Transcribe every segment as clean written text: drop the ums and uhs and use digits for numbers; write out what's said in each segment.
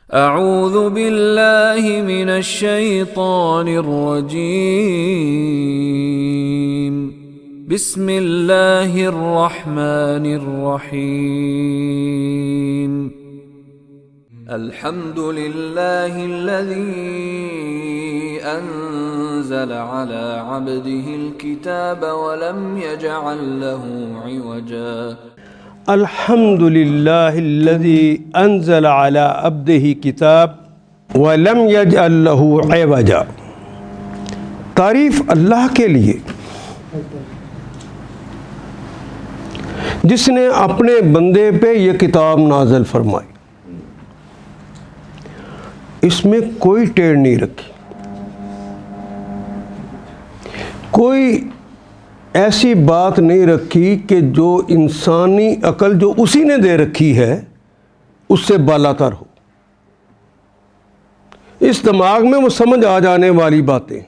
اعوذ باللہ من الشیطان الرجیم بسم اللہ الرحمن الرحیم الحمد للہ الذی انزل على عبده الكتاب ولم يجعل له عوجا الحمد للہ الذی انزل علی عبدہ کتاب ولم یجعل لہ عوجا۔ تعریف اللہ کے لیے جس نے اپنے بندے پہ یہ کتاب نازل فرمائی، اس میں کوئی ٹیڑھ نہیں رکھی، کوئی ایسی بات نہیں رکھی کہ جو انسانی عقل جو اسی نے دے رکھی ہے اس سے بالا تر ہو، اس دماغ میں وہ سمجھ آ جانے والی باتیں۔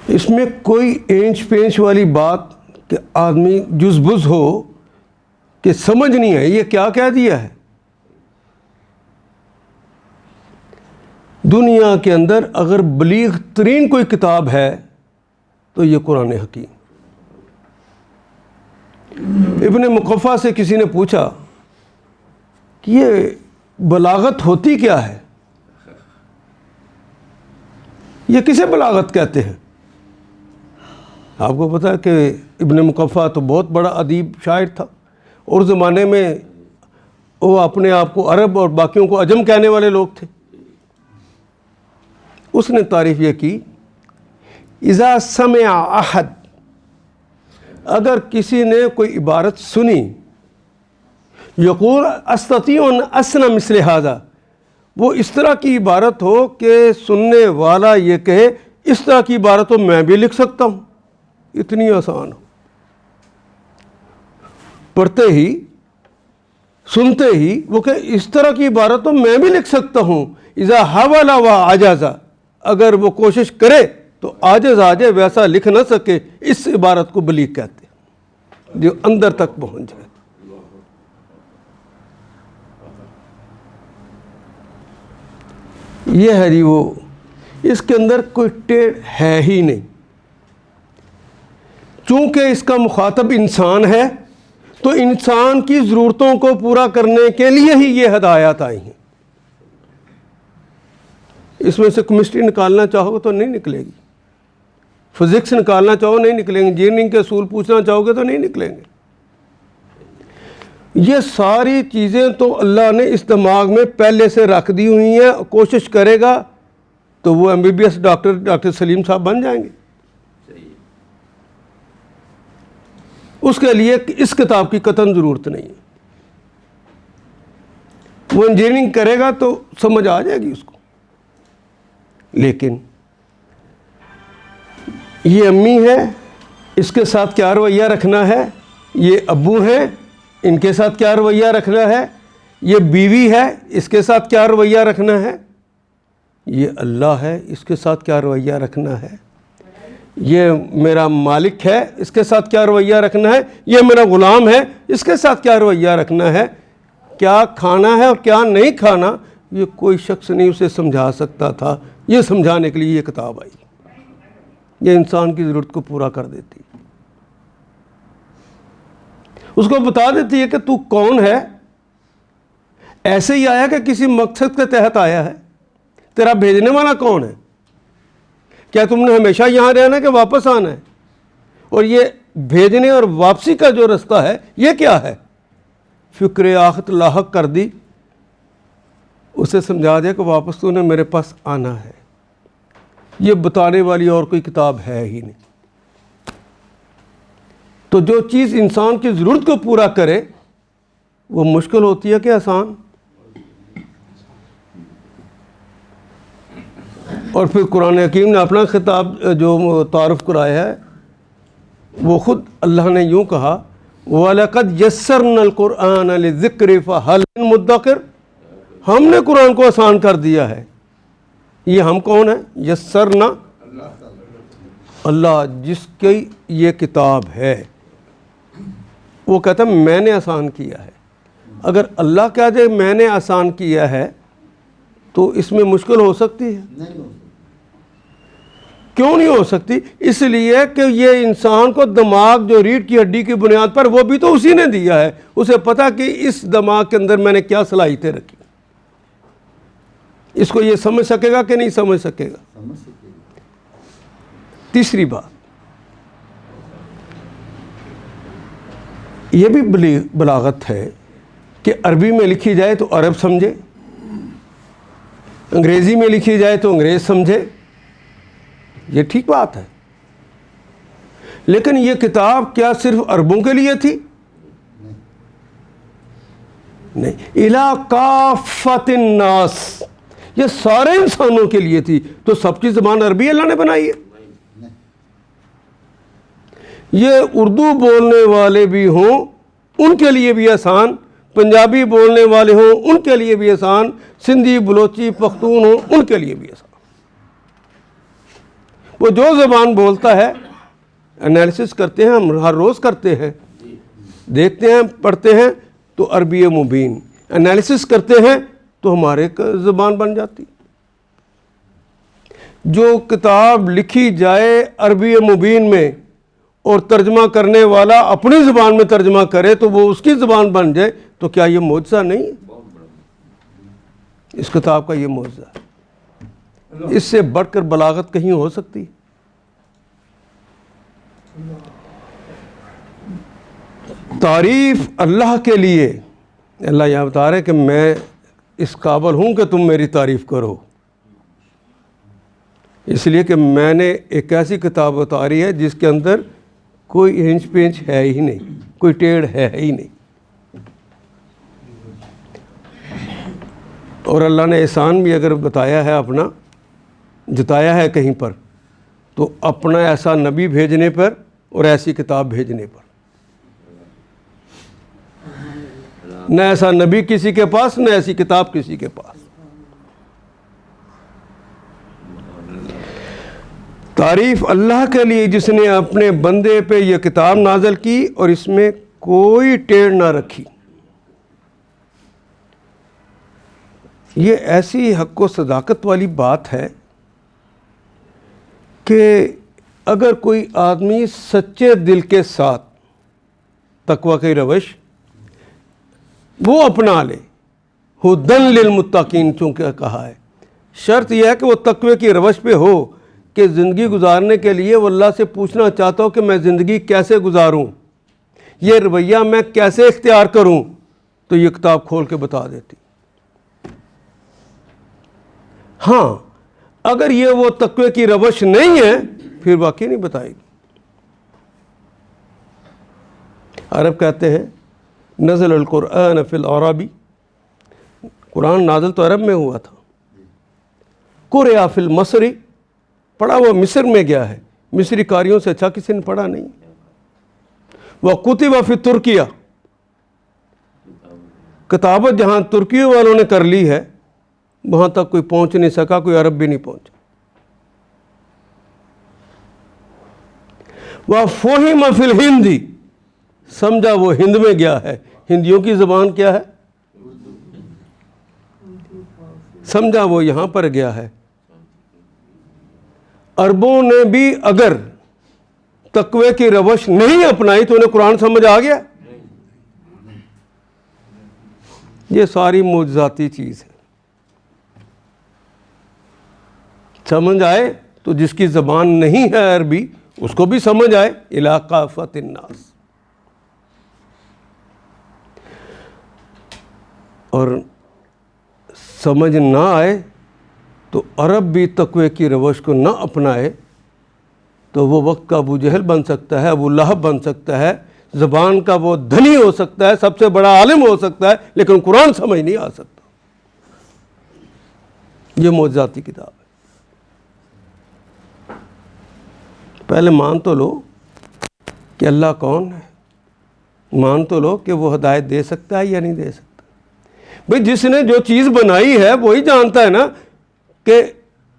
اس میں کوئی اینچ پینچ والی بات کہ آدمی جز بز ہو کہ سمجھ نہیں ہے یہ کیا کہہ دیا ہے۔ دنیا کے اندر اگر بلیغ ترین کوئی کتاب ہے تو یہ قرآن حکیم۔ ابن مقفع سے کسی نے پوچھا کہ یہ بلاغت ہوتی کیا ہے، یہ کسے بلاغت کہتے ہیں؟ آپ کو پتہ ہے کہ ابن مقفع تو بہت بڑا ادیب شاعر تھا، اور زمانے میں وہ اپنے آپ کو عرب اور باقیوں کو عجم کہنے والے لوگ تھے۔ اس نے تعریف یہ کی، اذا سمع احد، اگر کسی نے کوئی عبارت سنی، یقول استطیع ان اصنع مثل ھذا، وہ اس طرح کی عبارت ہو کہ سننے والا یہ کہے اس طرح کی عبارت تو میں بھی لکھ سکتا ہوں، اتنی آسان ہو، پڑھتے ہی سنتے ہی وہ کہ اس طرح کی عبارت تو میں بھی لکھ سکتا ہوں۔ اذا حاول و عجز، اگر وہ کوشش کرے تو عاجز آ جائے، ویسا لکھ نہ سکے، اس عبارت کو بلیغ کہتے ہیں جو اندر تک پہنچ جائے۔ یہ ہے جی وہ، اس کے اندر کوئی ٹیڑھ ہے ہی نہیں۔ چونکہ اس کا مخاطب انسان ہے تو انسان کی ضرورتوں کو پورا کرنے کے لیے ہی یہ ہدایات آئی ہیں۔ اس میں سے کیمسٹری نکالنا چاہو گے تو نہیں نکلے گی، فزکس نکالنا چاہو نہیں نکلیں گے، انجینئرنگ کے اصول پوچھنا چاہو گے تو نہیں نکلیں گے۔ یہ ساری چیزیں تو اللہ نے اس دماغ میں پہلے سے رکھ دی ہوئی ہیں، کوشش کرے گا تو وہ MBBS ڈاکٹر سلیم صاحب بن جائیں گے۔ اس کے لیے اس کتاب کی قطعاً ضرورت نہیں ہے۔ وہ انجینئرنگ کرے گا تو سمجھ آ جائے گی اس کو۔ لیکن یہ امی ہے، اس کے ساتھ کیا رویہ رکھنا ہے، یہ ابو ہیں، ان کے ساتھ کیا رویہ رکھنا ہے، یہ بیوی ہے، اس کے ساتھ کیا رویہ رکھنا ہے، یہ اللہ ہے، اس کے ساتھ کیا رویہ رکھنا ہے، یہ میرا مالک ہے، اس کے ساتھ کیا رویہ رکھنا ہے، یہ میرا غلام ہے، اس کے ساتھ کیا رویہ رکھنا ہے، کیا کھانا ہے اور کیا نہیں کھانا، یہ کوئی شخص نہیں اسے سمجھا سکتا تھا۔ یہ سمجھانے کے لیے یہ کتاب آئی، یہ انسان کی ضرورت کو پورا کر دیتی، اس کو بتا دیتی ہے کہ تو کون ہے، ایسے ہی آیا کہ کسی مقصد کے تحت آیا ہے، تیرا بھیجنے والا کون ہے، کیا تم نے ہمیشہ یہاں رہنا ہے کہ واپس آنا ہے، اور یہ بھیجنے اور واپسی کا جو رستہ ہے یہ کیا ہے، فکر آخرت لاحق کر دی، اسے سمجھا دیا کہ واپس تو نے میرے پاس آنا ہے۔ یہ بتانے والی اور کوئی کتاب ہے ہی نہیں۔ تو جو چیز انسان کی ضرورت کو پورا کرے وہ مشکل ہوتی ہے کہ آسان؟ اور پھر قرآن حکیم نے اپنا خطاب جو تعارف کرایا ہے وہ خود اللہ نے یوں کہا، وَلَقَدْ يَسَّرْنَا الْقُرْآنَ لِلذِّكْرِ فَهَلْ مِن مُدَّكِرٍ، ہم نے قرآن کو آسان کر دیا ہے۔ یہ ہم کون ہیں؟ یسرنا، اللہ جس کی یہ کتاب ہے وہ کہتا ہے میں نے آسان کیا ہے. اگر اللہ کہہ دے میں نے آسان کیا ہے تو اس میں مشکل ہو سکتی ہے؟ نہیں ہو. کیوں نہیں ہو سکتی؟ اس لیے کہ یہ انسان کو دماغ جو ریڑھ کی ہڈی کی بنیاد پر وہ بھی تو اسی نے دیا ہے. اسے پتا کہ اس دماغ کے اندر میں نے کیا صلاحیتیں رکھی. اس کو یہ سمجھ سکے گا کہ نہیں سمجھ سکے گا؟ سمجھ سکے گا. تیسری بات یہ بھی بلاغت ہے کہ عربی میں لکھی جائے تو عرب سمجھے، انگریزی میں لکھی جائے تو انگریز سمجھے. یہ ٹھیک بات ہے، لیکن یہ کتاب کیا صرف عربوں کے لیے تھی؟ نہیں. الی کافۃ الناس، یہ سارے انسانوں کے لیے تھی. تو سب کی زبان عربی اللہ نے بنائی ہے. یہ اردو بولنے والے بھی ہوں ان کے لیے بھی آسان، پنجابی بولنے والے ہوں ان کے لیے بھی آسان، سندھی بلوچی پختون ہوں ان کے لیے بھی آسان. وہ جو زبان بولتا ہے انالیسس کرتے ہیں، ہم ہر روز کرتے ہیں، دیکھتے ہیں پڑھتے ہیں تو عربی مبین، انالیسس کرتے ہیں تو ہمارے زبان بن جاتی. جو کتاب لکھی جائے عربی مبین میں اور ترجمہ کرنے والا اپنی زبان میں ترجمہ کرے تو وہ اس کی زبان بن جائے تو کیا یہ معجزہ نہیں ہے؟ اس کتاب کا یہ معجزہ ہے. اس سے بڑھ کر بلاغت کہیں ہو سکتی؟ تعریف اللہ کے لیے، اللہ یہ بتا رہے کہ میں اس قابل ہوں کہ تم میری تعریف کرو، اس لیے کہ میں نے ایک ایسی کتاب اتاری ہے جس کے اندر کوئی ہنچ پینچ ہے ہی نہیں، کوئی ٹیڑھ ہے ہی نہیں. اور اللہ نے احسان بھی اگر بتایا ہے اپنا، جتایا ہے کہیں پر، تو اپنا ایسا نبی بھیجنے پر اور ایسی کتاب بھیجنے پر. نہ ایسا نبی کسی کے پاس، نہ ایسی کتاب کسی کے پاس. تعریف اللہ کے لیے جس نے اپنے بندے پہ یہ کتاب نازل کی اور اس میں کوئی ٹیڑھ نہ رکھی. یہ ایسی حق و صداقت والی بات ہے کہ اگر کوئی آدمی سچے دل کے ساتھ تقوی کی روش وہ اپنا لے، ہدی للمتقین چونکہ کہا ہے، شرط یہ ہے کہ وہ تقوی کی روش پہ ہو کہ زندگی گزارنے کے لیے وہ اللہ سے پوچھنا چاہتا ہو کہ میں زندگی کیسے گزاروں، یہ رویہ میں کیسے اختیار کروں، تو یہ کتاب کھول کے بتا دیتی. ہاں اگر یہ وہ تقوی کی روش نہیں ہے پھر واقعی نہیں بتائے گی. عرب کہتے ہیں نزل القرآن فی العربی، قرآن نازل تو عرب میں ہوا تھا. قرئ فی المصری، پڑھا وہ مصر میں گیا ہے، مصری قاریوں سے اچھا کسی نے پڑھا نہیں. وکتب فی ترکیہ، کتابت جہاں ترکی والوں نے کر لی ہے وہاں تک کوئی پہنچ نہیں سکا، کوئی عرب بھی نہیں پہنچا. وفہم فی الہندی، سمجھا وہ ہند میں گیا ہے. ہندیوں کی زبان کیا ہے؟ سمجھا وہ یہاں پر گیا ہے. عربوں نے بھی اگر تقوی کی روش نہیں اپنائی تو انہیں قرآن سمجھ آ گیا. یہ ساری معجزاتی چیز ہے. سمجھ آئے تو جس کی زبان نہیں ہے عربی اس کو بھی سمجھ آئے. الی کافۃ الناس. اور سمجھ نہ آئے تو عرب بھی تقوی کی روش کو نہ اپنائے تو وہ وقت کا ابو جہل بن سکتا ہے، ابو لہب بن سکتا ہے، زبان کا وہ دھنی ہو سکتا ہے، سب سے بڑا عالم ہو سکتا ہے، لیکن قرآن سمجھ نہیں آ سکتا. یہ معجزاتی کتاب ہے. پہلے مان تو لو کہ اللہ کون ہے، مان تو لو کہ وہ ہدایت دے سکتا ہے یا نہیں دے سکتا. بھئی جس نے جو چیز بنائی ہے وہی جانتا ہے نا کہ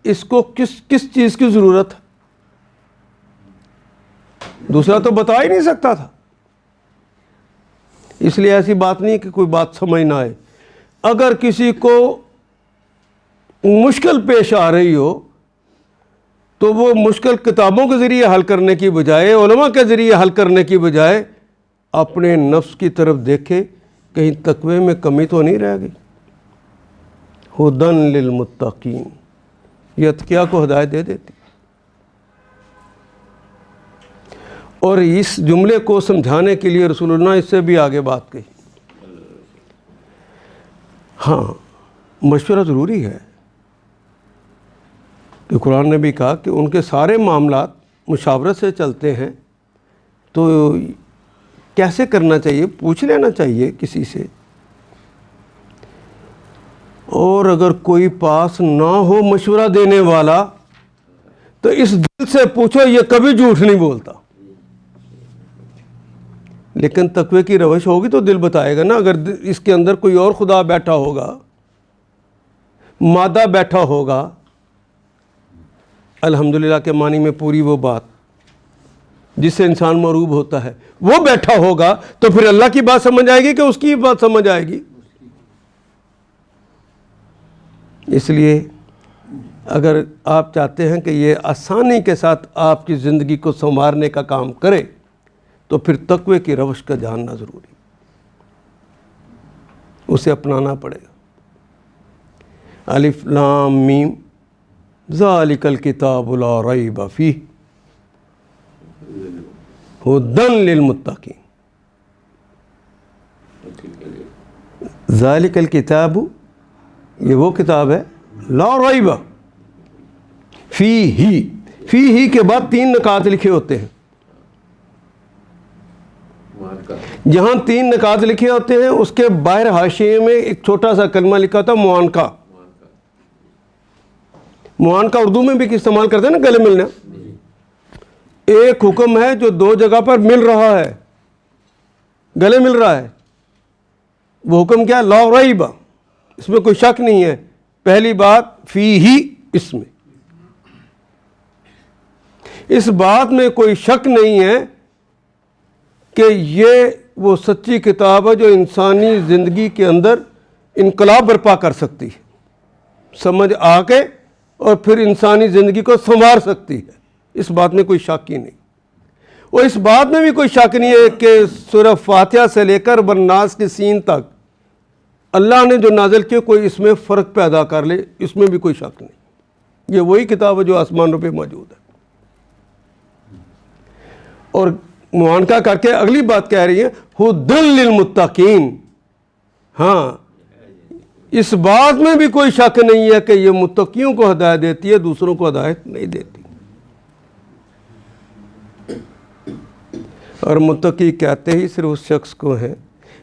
اس کو کس چیز کی ضرورت ہے. دوسرا تو بتا ہی نہیں سکتا تھا. اس لیے ایسی بات نہیں کہ کوئی بات سمجھ نہ آئے. اگر کسی کو مشکل پیش آ رہی ہو تو وہ مشکل کتابوں کے ذریعے حل کرنے کی بجائے، علماء کے ذریعے حل کرنے کی بجائے اپنے نفس کی طرف دیکھے کہیں تقوی میں کمی تو نہیں رہ گئی. ہدن للمتقین، یہ اتقیاء کو ہدایت دے دیتی. اور اس جملے کو سمجھانے کے لیے رسول اللہ نے اس سے بھی آگے بات کہی. ہاں مشورہ ضروری ہے کہ قرآن نے بھی کہا کہ ان کے سارے معاملات مشاورت سے چلتے ہیں. تو کیسے کرنا چاہیے؟ پوچھ لینا چاہیے کسی سے. اور اگر کوئی پاس نہ ہو مشورہ دینے والا تو اس دل سے پوچھو، یہ کبھی جھوٹ نہیں بولتا. لیکن تقوی کی روش ہوگی تو دل بتائے گا نا. اگر اس کے اندر کوئی اور خدا بیٹھا ہوگا، مادہ بیٹھا ہوگا، الحمدللہ کے معنی میں پوری وہ بات جس سے انسان مروب ہوتا ہے، وہ بیٹھا ہوگا تو پھر اللہ کی بات سمجھ آئے گی کہ اس کی بات سمجھ آئے گی. اس لیے اگر آپ چاہتے ہیں کہ یہ آسانی کے ساتھ آپ کی زندگی کو سنوارنے کا کام کرے تو پھر تقوی کی روش کا جاننا ضروری، اسے اپنانا پڑے گا. الف لام میم ذالک الکتاب لا ریب فیہ ہدی للمتقین. ذالک الکتاب، یہ وہ کتاب ہے لا ریب فیہ. فیہ کے بعد 3 نکات لکھے ہوتے ہیں. جہاں 3 نکات لکھے ہوتے ہیں اس کے باہر حاشیے میں ایک چھوٹا سا کلمہ لکھا ہوتا ہے معانقہ. معانقہ اردو میں بھی استعمال کرتے ہیں نا، گلے ملنا. ایک حکم ہے جو 2 جگہ پر مل رہا ہے، گلے مل رہا ہے. وہ حکم کیا؟ لا ریب، اس میں کوئی شک نہیں ہے. پہلی بات فیہ، اس میں، اس بات میں کوئی شک نہیں ہے کہ یہ وہ سچی کتاب ہے جو انسانی زندگی کے اندر انقلاب برپا کر سکتی ہے، سمجھ آ کے، اور پھر انسانی زندگی کو سنوار سکتی ہے. اس بات میں کوئی شک ہی نہیں. اور اس بات میں بھی کوئی شک نہیں ہے کہ سورہ فاتحہ سے لے کر والناس کی سین تک اللہ نے جو نازل کیا کوئی اس میں فرق پیدا کر لے، اس میں بھی کوئی شک نہیں. یہ وہی کتاب ہے جو آسمانوں پہ موجود ہے. اور معانقہ کر کے اگلی بات کہہ رہی ہے ہدی للمتقین. ہاں اس بات میں بھی کوئی شک نہیں ہے کہ یہ متقیوں کو ہدایت دیتی ہے، دوسروں کو ہدایت نہیں دیتی. اور متقی کہتے ہی صرف اس شخص کو ہیں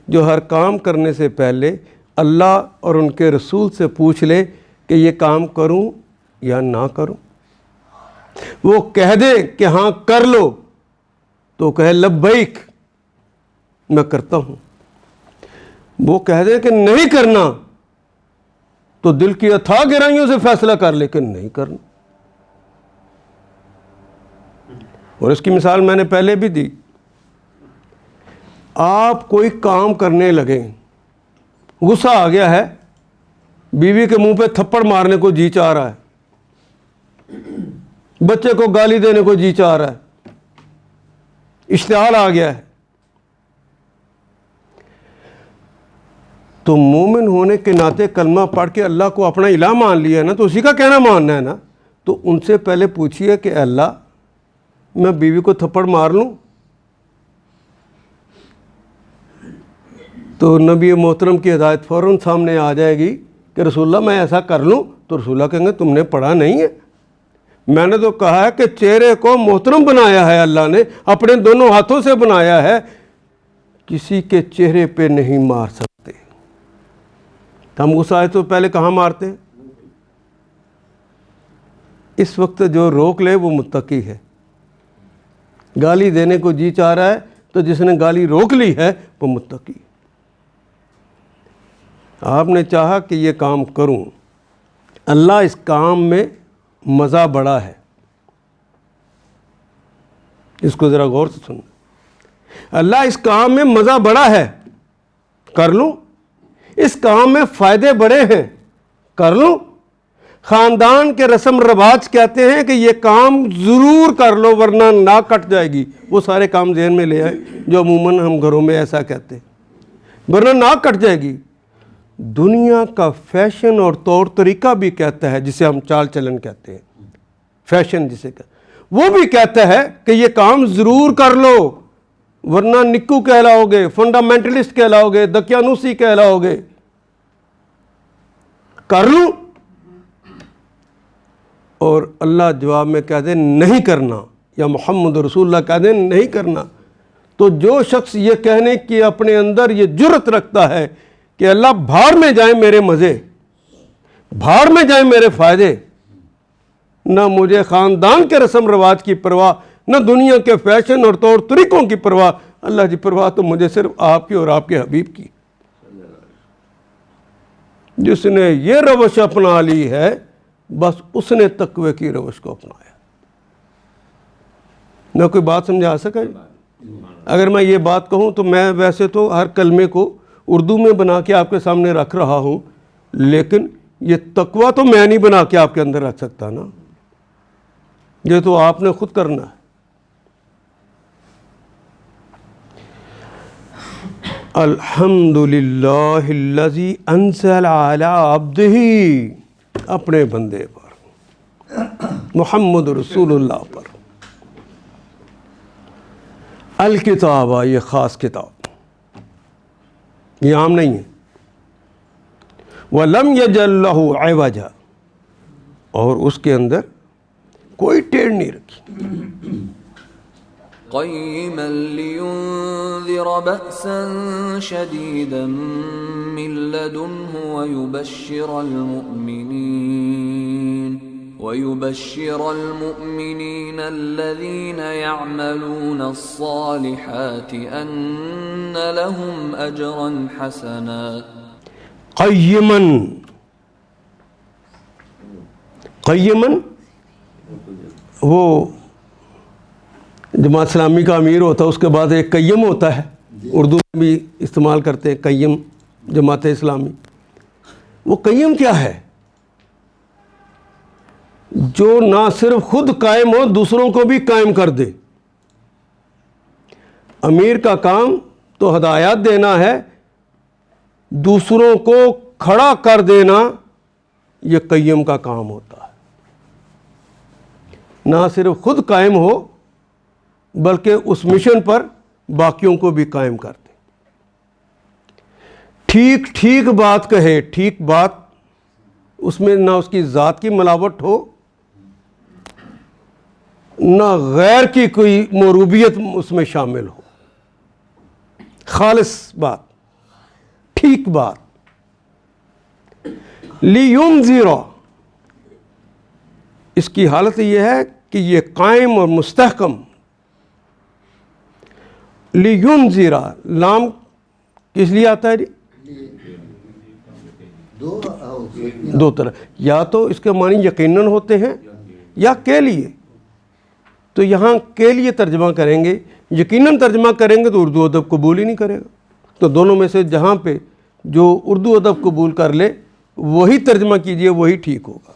جو ہر کام کرنے سے پہلے اللہ اور ان کے رسول سے پوچھ لے کہ یہ کام کروں یا نہ کروں. وہ کہہ دے کہ ہاں کر لو تو کہے لبیک، میں کرتا ہوں. وہ کہہ دے کہ نہیں کرنا تو دل کی اتھاہ گہرائیوں سے فیصلہ کر لے کہ نہیں کرنا. اور اس کی مثال میں نے پہلے بھی دی. آپ کوئی کام کرنے لگیں، غصہ آ گیا ہے، بیوی کے منہ پہ تھپڑ مارنے کو جی چاہ رہا ہے، بچے کو گالی دینے کو جی چاہ رہا ہے، اشتعال آ گیا ہے، تو مومن ہونے کے ناطے کلمہ پڑھ کے اللہ کو اپنا الہ مان لیا ہے نا، تو اسی کا کہنا ماننا ہے نا. تو ان سے پہلے پوچھئے کہ اللہ میں بیوی کو تھپڑ مار لوں؟ تو نبی محترم کی ہدایت فوراً سامنے آ جائے گی کہ رسول اللہ میں ایسا کر لوں؟ تو رسول اللہ کہیں گے تم نے پڑھا نہیں ہے؟ میں نے تو کہا ہے کہ چہرے کو محترم بنایا ہے اللہ نے، اپنے دونوں ہاتھوں سے بنایا ہے، کسی کے چہرے پہ نہیں مار سکتے. ہم غصہ آئے تو پہلے کہاں مارتے ہیں؟ اس وقت جو روک لے وہ متقی ہے. گالی دینے کو جی چاہ رہا ہے تو جس نے گالی روک لی ہے وہ متقی. آپ نے چاہا کہ یہ کام کروں، اللہ اس کام میں مزہ بڑا ہے. اس کو ذرا غور سے سننا. اللہ اس کام میں مزہ بڑا ہے. کر لوں، اس کام میں فائدے بڑے ہیں، کر لوں۔ خاندان کے رسم رواج کہتے ہیں کہ یہ کام ضرور کر لو ورنہ ناک کٹ جائے گی، وہ سارے کام ذہن میں لے آئے جو عموماً ہم گھروں میں ایسا کہتے ہیں، ورنہ ناک کٹ جائے گی۔ دنیا کا فیشن اور طور طریقہ بھی کہتا ہے، جسے ہم چال چلن کہتے ہیں، فیشن جسے کہتے ہیں، وہ بھی کہتا ہے کہ یہ کام ضرور کر لو ورنہ نکو کہلاؤ گے، فنڈامنٹلسٹ کہلاؤ گے، دقیانوسی کہلاؤ گے۔ کر لوں، اور اللہ جواب میں کہہ دے نہیں کرنا، یا محمد رسول اللہ کہہ دیں نہیں کرنا، تو جو شخص یہ کہنے کی اپنے اندر یہ جرت رکھتا ہے کہ اللہ بھاڑ میں جائیں میرے مزے، بھاڑ میں جائیں میرے فائدے، نہ مجھے خاندان کے رسم رواج کی پرواہ، نہ دنیا کے فیشن اور طور طریقوں کی پرواہ، اللہ جی پرواہ تو مجھے صرف آپ کی اور آپ کے حبیب کی۔ جس نے یہ روش اپنا لی ہے بس اس نے تقوی کی روش کو اپنایا۔ میں کوئی بات سمجھا سکا؟ اگر میں یہ بات کہوں تو میں ویسے تو ہر کلمے کو اردو میں بنا کے آپ کے سامنے رکھ رہا ہوں، لیکن یہ تقوی تو میں نہیں بنا کے آپ کے اندر رکھ سکتا نا، یہ تو آپ نے خود کرنا ہے۔ الحمدللہ الذی انزل علی عبدہ، اپنے بندے پر محمد رسول اللہ پر الکتابہ، یہ خاص کتاب، یہ عام نہیں ہے، وَلَمْ يَجْعَلْ لَهُ عِوَجًا، اور اس کے اندر کوئی ٹیڑھ نہیں رکھی، قيما لينذر بأسا شديدا من لدنه ويبشر المؤمنين الذين يعملون الصالحات أن لهم أجرا حسنا۔ قیماً وہ جماعت اسلامی کا امیر ہوتا ہے، اس کے بعد ایک قیم ہوتا ہے، اردو میں بھی استعمال کرتے ہیں قیم، جماعت اسلامی۔ وہ قیم کیا ہے؟ جو نہ صرف خود قائم ہو، دوسروں کو بھی قائم کر دے۔ امیر کا کام تو ہدایات دینا ہے، دوسروں کو کھڑا کر دینا یہ قیم کا کام ہوتا ہے۔ نہ صرف خود قائم ہو بلکہ اس مشن پر باقیوں کو بھی قائم کر دے، ٹھیک ٹھیک بات کہے، ٹھیک بات، اس میں نہ اس کی ذات کی ملاوٹ ہو، نہ غیر کی کوئی مروبیت اس میں شامل ہو، خالص بات، ٹھیک بات۔ لِيُنذِرَ، اس کی حالت یہ ہے کہ یہ قائم اور مستحکم۔ لِيُنذِرَ، لام کس لیے آتا ہے جی؟ دو طرح، یا تو اس کے معنی یقیناً ہوتے ہیں یا کے لیے، تو یہاں کے لیے ترجمہ کریں گے، یقیناً ترجمہ کریں گے تو اردو ادب قبول ہی نہیں کرے گا۔ تو دونوں میں سے جہاں پہ جو اردو ادب قبول کر لے وہی ترجمہ کیجئے، وہی ٹھیک ہوگا۔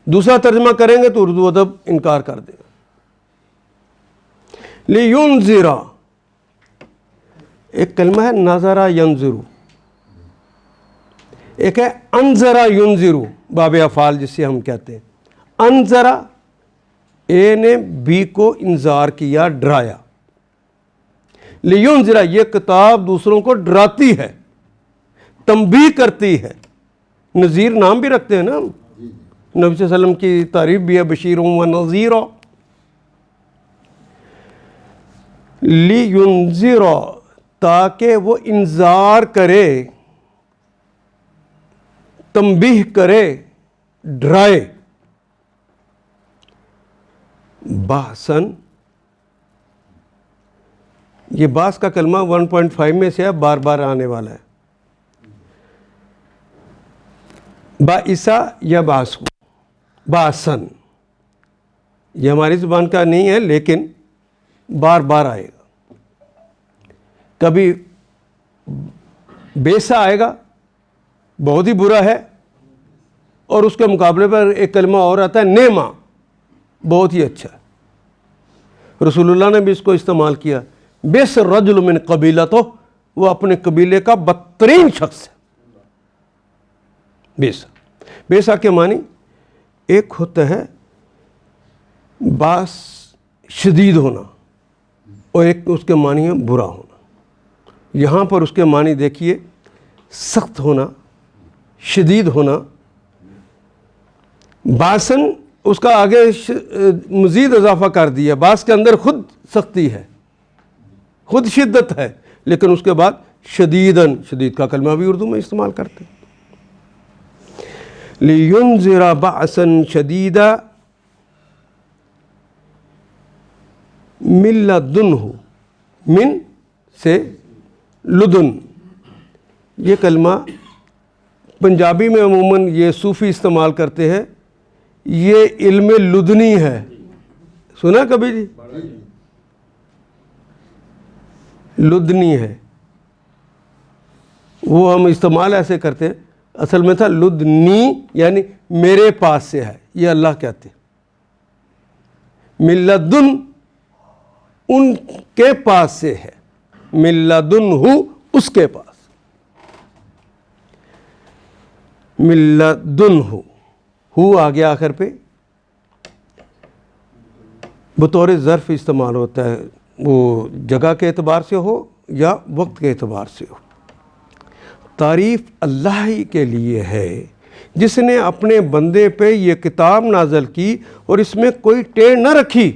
دوسرا ترجمہ کریں گے تو اردو ادب انکار کر دے گا۔ لِيُنذِرَ، ایک کلمہ ہے نظرہ ینظرو، ایک ہے انذرہ ینذرو، باب افعال جسے ہم کہتے ہیں۔ انذرہ، اے نے بی کو انذار کیا، ڈرایا۔ لِيُنذِرَ، یہ کتاب دوسروں کو ڈراتی ہے، تنبیہ کرتی ہے۔ نذیر نام بھی رکھتے ہیں نا، نبی صلی اللہ علیہ وسلم کی تعریف بھی ہے، بشیر و نذیر۔ لِيُنذِرَ، تاکہ وہ انذار کرے، تنبیہ کرے، ڈرائے۔ بحثاً، یہ باس کا کلمہ 1.5 میں سے ہے، بار بار آنے والا ہے۔ باعثا یا باسو، باسن، یہ ہماری زبان کا نہیں ہے لیکن بار بار آئے گا۔ کبھی بیسا آئے گا، بہت ہی برا ہے، اور اس کے مقابلے پر ایک کلمہ اور آتا ہے نیما، بہت ہی اچھا. رسول اللہ نے بھی اس کو استعمال کیا. بیس الرجل من قبیلتہ، وہ اپنے قبیلے کا بدترین شخص ہے. بیسا، بیسا کے معنی ایک ہوتا ہے باس شدید ہونا، اور ایک اس کے معنی ہے برا ہونا. یہاں پر اس کے معنی دیکھیے، سخت ہونا، شدید ہونا. باسن اس کا آگے مزید اضافہ کر دیا. باس کے اندر خود سختی ہے، خود شدت ہے، لیکن اس کے بعد شدیدن، شدید کا کلمہ بھی اردو میں استعمال کرتے ہیں. لِيُنذِرَ بَعْسًا شَدِيدًا مِن لَدُنْهُ، من سے لدن. یہ کلمہ پنجابی میں عموماً یہ صوفی استعمال کرتے ہیں. یہ علم لدنی ہے، سنا کبھی جی؟ لدنی ہے، وہ ہم استعمال ایسے کرتے ہیں، اصل میں تھا لدنی، یعنی میرے پاس سے ہے، یہ اللہ کہتے ہیں. من لدن، ان کے پاس سے ہے، من لدنہ، اس کے پاس. من لدنہ، ہو آ گیا آخر پہ، بطور ظرف استعمال ہوتا ہے، وہ جگہ کے اعتبار سے ہو یا وقت کے اعتبار سے ہو. تعریف اللہ ہی کے لیے ہے جس نے اپنے بندے پہ یہ کتاب نازل کی اور اس میں کوئی ٹیڑھ نہ رکھی.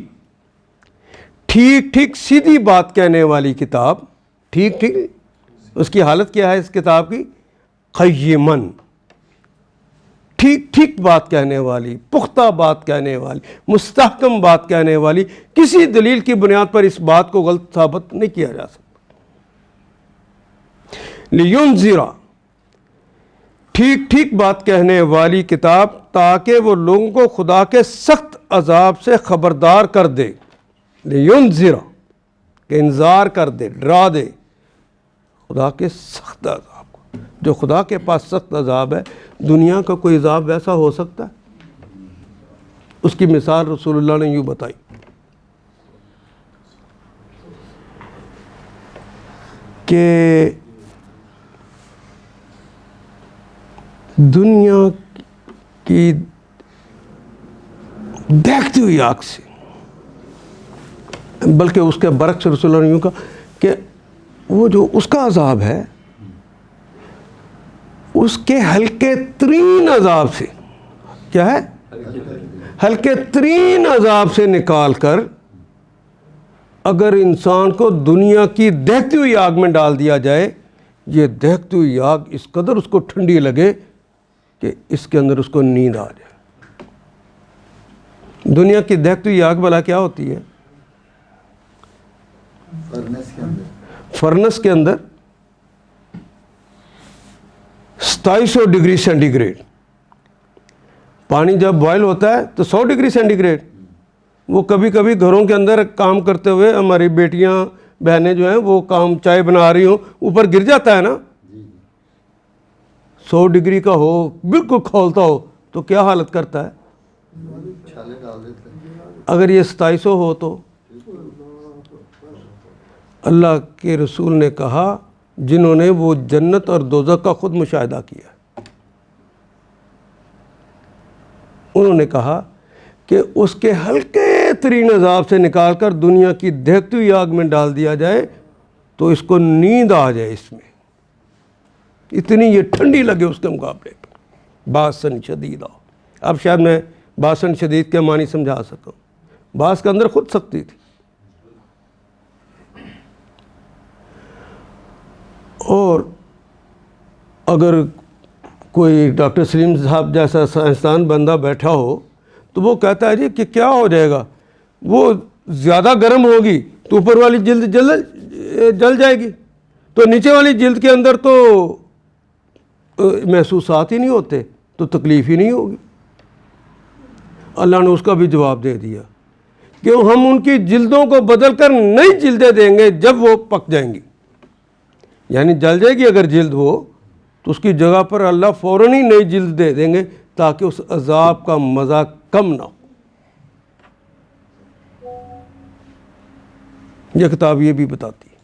ٹھیک ٹھیک سیدھی بات کہنے والی کتاب. ٹھیک ٹھیک اس کی حالت کیا ہے اس کتاب کی؟ قیمن، ٹھیک ٹھیک بات کہنے والی، پختہ بات کہنے والی، مستحکم بات کہنے والی. کسی دلیل کی بنیاد پر اس بات کو غلط ثابت نہیں کیا جا سکتا. لِيُنذِرَ، ٹھیک ٹھیک بات کہنے والی کتاب، تاکہ وہ لوگوں کو خدا کے سخت عذاب سے خبردار کر دے. لِيُنذِرَ، کہ انذار کر دے، ڈرا دے خدا کے سخت عذاب کو. جو خدا کے پاس سخت عذاب ہے، دنیا کا کوئی عذاب ویسا ہو سکتا ہے؟ اس کی مثال رسول اللہ نے یوں بتائی کہ دنیا کی دیکھتی ہوئی آگ سے، بلکہ اس کے برعکس رسول اللہ نے یوں کہا کہ وہ جو اس کا عذاب ہے، اس کے ہلکے ترین عذاب سے، کیا ہے؟ ہلکے ترین عذاب سے نکال کر اگر انسان کو دنیا کی دہتی ہوئی آگ میں ڈال دیا جائے، یہ دہتی ہوئی آگ اس قدر اس کو ٹھنڈی لگے کہ اس کے اندر اس کو نیند آ جائے. دنیا کی دہتی ہوئی آگ بلا کیا ہوتی ہے؟ فرنس کے اندر 2700 ڈگری سینٹی گریڈ پانی جب بوائل ہوتا ہے تو 100 ڈگری سینٹی گریڈ. وہ کبھی کبھی گھروں کے اندر کام کرتے ہوئے ہماری بیٹیاں بہنیں جو ہیں وہ کام چائے بنا رہی ہوں، اوپر گر جاتا ہے نا، 100 ڈگری کا ہو، بالکل کھولتا ہو تو کیا حالت کرتا ہے؟ اگر یہ 2700 ہو تو اللہ کے رسول نے کہا، جنہوں نے وہ جنت اور دوزخ کا خود مشاہدہ کیا، انہوں نے کہا کہ اس کے ہلکے ترین عذاب سے نکال کر دنیا کی دہتی ہوئی آگ میں ڈال دیا جائے تو اس کو نیند آ جائے، اس میں اتنی یہ ٹھنڈی لگے اس کے مقابلے پہ. باسن شدیدہ. اب شاید میں باسن شدید کے معنی سمجھا سکوں. باس کے اندر خود سختی تھی. اور اگر کوئی ڈاکٹر سلیم صاحب جیسا سائنسدان بندہ بیٹھا ہو تو وہ کہتا ہے جی کہ کیا ہو جائے گا، وہ زیادہ گرم ہوگی تو اوپر والی جلد جل جائے گی، تو نیچے والی جلد کے اندر تو محسوسات ہی نہیں ہوتے، تو تکلیف ہی نہیں ہوگی. اللہ نے اس کا بھی جواب دے دیا کہ ہم ان کی جلدوں کو بدل کر نئی جلدیں دیں گے جب وہ پک جائیں گی. یعنی جل جائے گی اگر جلد وہ تو اس کی جگہ پر اللہ فوراً ہی نئی جلد دے دیں گے تاکہ اس عذاب کا مزہ کم نہ ہو. یہ کتاب یہ بھی بتاتی ہے,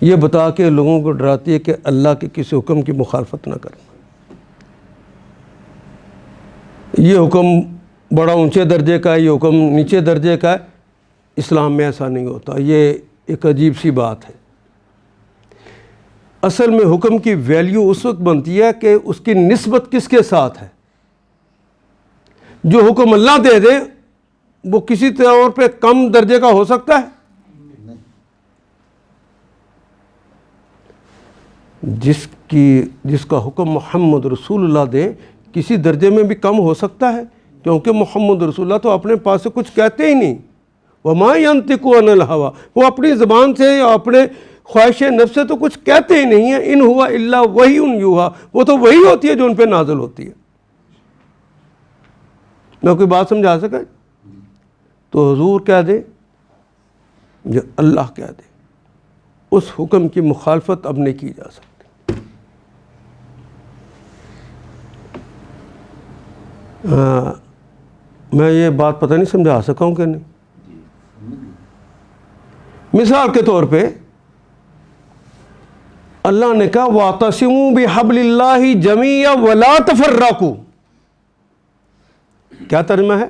یہ بتا کے لوگوں کو ڈراتی ہے کہ اللہ کے کسی حکم کی مخالفت نہ کرنا. یہ حکم بڑا اونچے درجے کا ہے, یہ حکم نیچے درجے کا ہے. اسلام میں ایسا نہیں ہوتا. یہ ایک عجیب سی بات ہے. اصل میں حکم کی ویلیو اس وقت بنتی ہے کہ اس کی نسبت کس کے ساتھ ہے. جو حکم اللہ دے دے وہ کسی طور پہ کم درجے کا ہو سکتا ہے؟ جس کا حکم محمد رسول اللہ دے کسی درجے میں بھی کم ہو سکتا ہے, کیونکہ محمد رسول اللہ تو اپنے پاس سے کچھ کہتے ہی نہیں. وما ينطق عن الهوى, وہ اپنی زبان سے یا اپنے خواہش نفس سے تو کچھ کہتے ہی نہیں ہیں. ان ہوا الا وحی یوحیٰ, وہ تو وہی ہوتی ہے جو ان پہ نازل ہوتی ہے. میں کوئی بات سمجھا سکا؟ تو حضور کہہ دے یا اللہ کہہ دے, اس حکم کی مخالفت اب نہیں کی جا سکتی. میں یہ بات پتہ نہیں سمجھا سکا ہوں کہ نہیں. مثال کے طور پہ اللہ نے کہا وَاعْتَصِمُوا بِحَبْلِ اللَّهِ جَمِيعًا وَلَا تَفَرَّقُوا. کیا ترجمہ ہے؟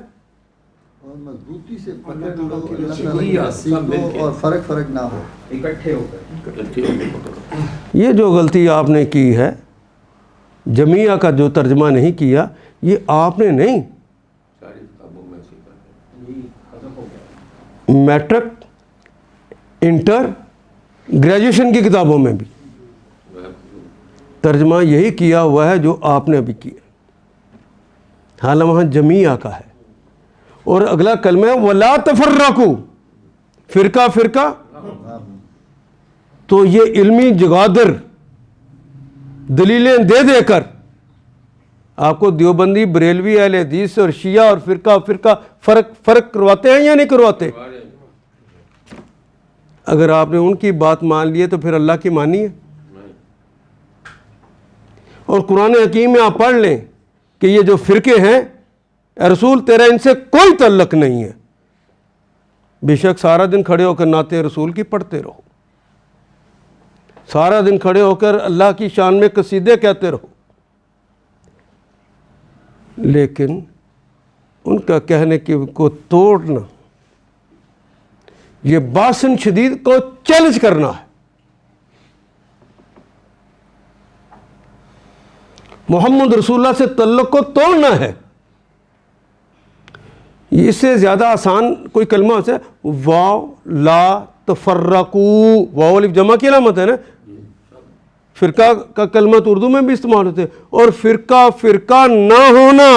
اور مضبوطی سے پکڑ لو اللہ کو اور فرق نہ ہو, اکٹھے ہو کر. یہ جو غلطی آپ نے کی ہے, جمیعہ کا جو ترجمہ نہیں کیا, یہ آپ نے نہیں, میٹرک انٹر گریجویشن کی کتابوں میں بھی ترجمہ یہی کیا ہوا ہے جو آپ نے ابھی کیا. حالانکہ وہاں جمیعہ کا ہے. اور اگلا کلمہ ہے وَلَا تَفَرَّقُوا, فرقہ. تو یہ علمی جگادر دلیلیں دے کر آپ کو دیوبندی, بریلوی, اہل حدیث اور شیعہ اور فرقہ فرق کرواتے ہیں یا نہیں کرواتے؟ اگر آپ نے ان کی بات مان لی ہے تو پھر اللہ کی مانی ہے. اور قرآن حکیم میں آپ پڑھ لیں کہ یہ جو فرقے ہیں, اے رسول تیرا ان سے کوئی تعلق نہیں ہے. بے شک سارا دن کھڑے ہو کر نعت رسول کی پڑھتے رہو, سارا دن کھڑے ہو کر اللہ کی شان میں قصیدے کہتے رہو, لیکن ان کا کہنے کو توڑنا, یہ باسن شدید کو چیلنج کرنا ہے. محمد رسول اللہ سے تعلق کو توڑنا ہے. اس سے زیادہ آسان کوئی کلمہ ہے واو لا تفرقوا, واو الف جمع کی علامت ہے نا. فرقہ کا کلمہ تو اردو میں بھی استعمال ہوتے ہیں. اور فرقہ نہ ہونا,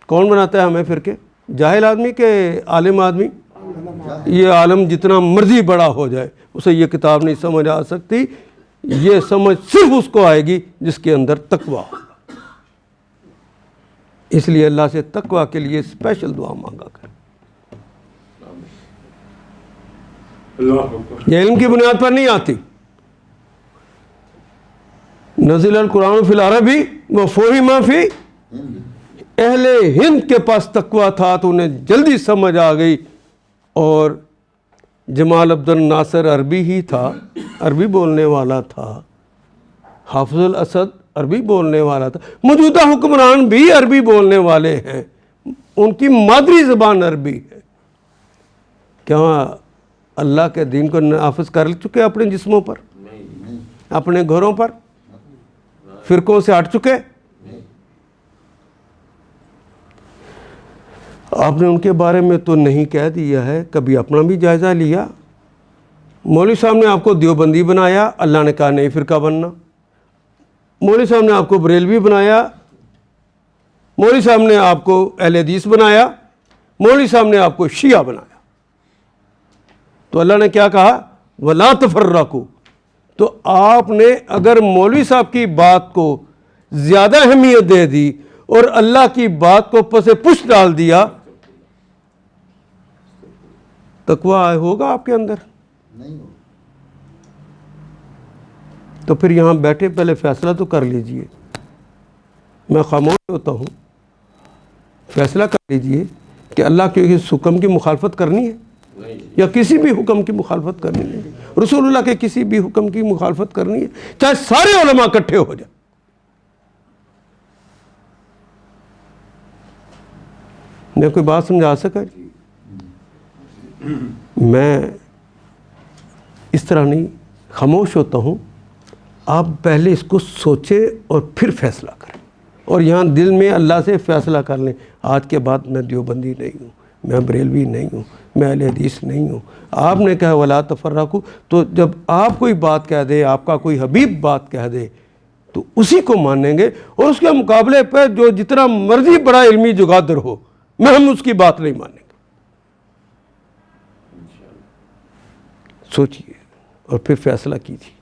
کون بناتا ہے ہمیں فرقے؟ جاہل آدمی کہ عالم آدمی؟ یہ عالم جتنا مرضی بڑا ہو جائے اسے یہ کتاب نہیں سمجھ آ سکتی. یہ سمجھ صرف اس کو آئے گی جس کے اندر تقویٰ ہوگا. اس لیے اللہ سے تقویٰ کے لیے اسپیشل دعا مانگا کر. یہ علم کی بنیاد پر نہیں آتی. نزل القرآن فی العربی وفہم فی, اہل ہند کے پاس تقویٰ تھا تو انہیں جلدی سمجھ آ گئی. اور جمال عبد الناصر عربی ہی تھا, عربی بولنے والا تھا. حافظ الاسد عربی بولنے والا تھا. موجودہ حکمران بھی عربی بولنے والے ہیں, ان کی مادری زبان عربی ہے. کیا اللہ کے دین کو نافذ کر چکے اپنے جسموں پر, اپنے گھروں پر, فرقوں سے ہٹ چکے؟ آپ نے ان کے بارے میں تو نہیں کہہ دیا ہے, کبھی اپنا بھی جائزہ لیا؟ مولوی صاحب نے آپ کو دیوبندی بنایا, اللہ نے کہا نہیں فرقہ بننا. مولوی صاحب نے آپ کو بریلوی بنایا, مولوی صاحب نے آپ کو اہل حدیث بنایا, مولوی صاحب نے آپ کو شیعہ بنایا. تو اللہ نے کیا کہا؟ وَلَا تَفَرَّقُوا. تو آپ نے اگر مولوی صاحب کی بات کو زیادہ اہمیت دے دی اور اللہ کی بات کو پس پش ڈال دیا, تقویٰ ہوگا آپ کے اندر؟ نہیں ہوگا. تو پھر یہاں بیٹھے پہلے فیصلہ تو کر لیجئے. میں خاموش ہوتا ہوں, فیصلہ کر لیجئے کہ اللہ کے اس حکم کی مخالفت کرنی ہے یا کسی بھی حکم کی مخالفت کرنی ہے, رسول اللہ کے کسی بھی حکم کی مخالفت کرنی ہے, چاہے سارے علماء اکٹھے ہو جائیں. میں کوئی بات سمجھا سکا؟ میں اس طرح نہیں, خاموش ہوتا ہوں. آپ پہلے اس کو سوچیں اور پھر فیصلہ کریں, اور یہاں دل میں اللہ سے فیصلہ کر لیں. آج کے بعد میں دیوبندی نہیں ہوں, میں بریلوی نہیں ہوں, میں اہل حدیث نہیں ہوں. آپ نے کہا ولا تفرقوا, تو جب آپ کوئی بات کہہ دے, آپ کا کوئی حبیب بات کہہ دے تو اسی کو مانیں گے, اور اس کے مقابلے پہ جو جتنا مرضی بڑا علمی جگادر ہو میں ہم اس کی بات نہیں مانیں گے. سوچئے اور پھر فیصلہ کیجیے.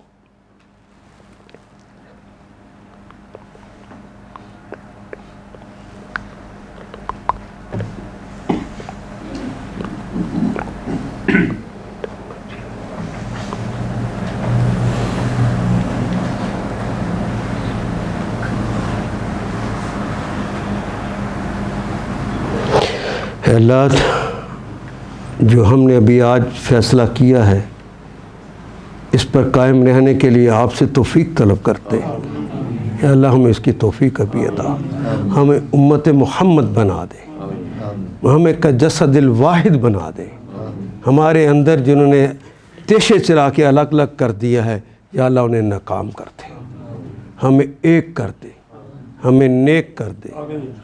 اللہ, جو ہم نے ابھی آج فیصلہ کیا ہے اس پر قائم رہنے کے لیے آپ سے توفیق طلب کرتے ہیں. اے اللہ ہمیں اس کی توفیق ابھی عطا, ہمیں امت محمد بنا دے, ہمیں کا جسد الواحد بنا دے. ہمارے اندر جنہوں نے تیشے چلا کے الگ الگ کر دیا ہے یا اللہ انہیں ناکام کر دے, ہمیں ایک کر دے, ہمیں نیک کر دے.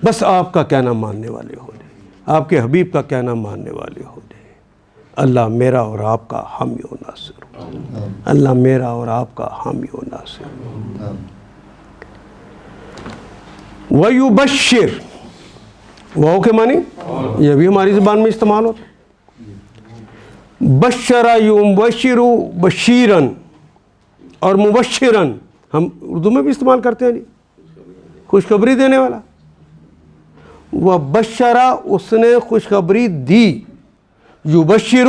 بس آپ کا کہنا ماننے والے ہو جائے, آپ کے حبیب کا کہنا ماننے والے ہو جائے. اللہ میرا اور آپ کا حامی و ناصر, اللہ میرا اور آپ کا حامی و ناصر. وَيُبَشِّرُ, واو کے معنی یہ بھی ہماری زبان میں استعمال ہوتا. بشرا یبشر بشیرن, اور مبشرن ہم اردو میں بھی استعمال کرتے ہیں جی, خوشخبری دینے والا. وہ بشرا, اس نے خوشخبری دی. یبشر,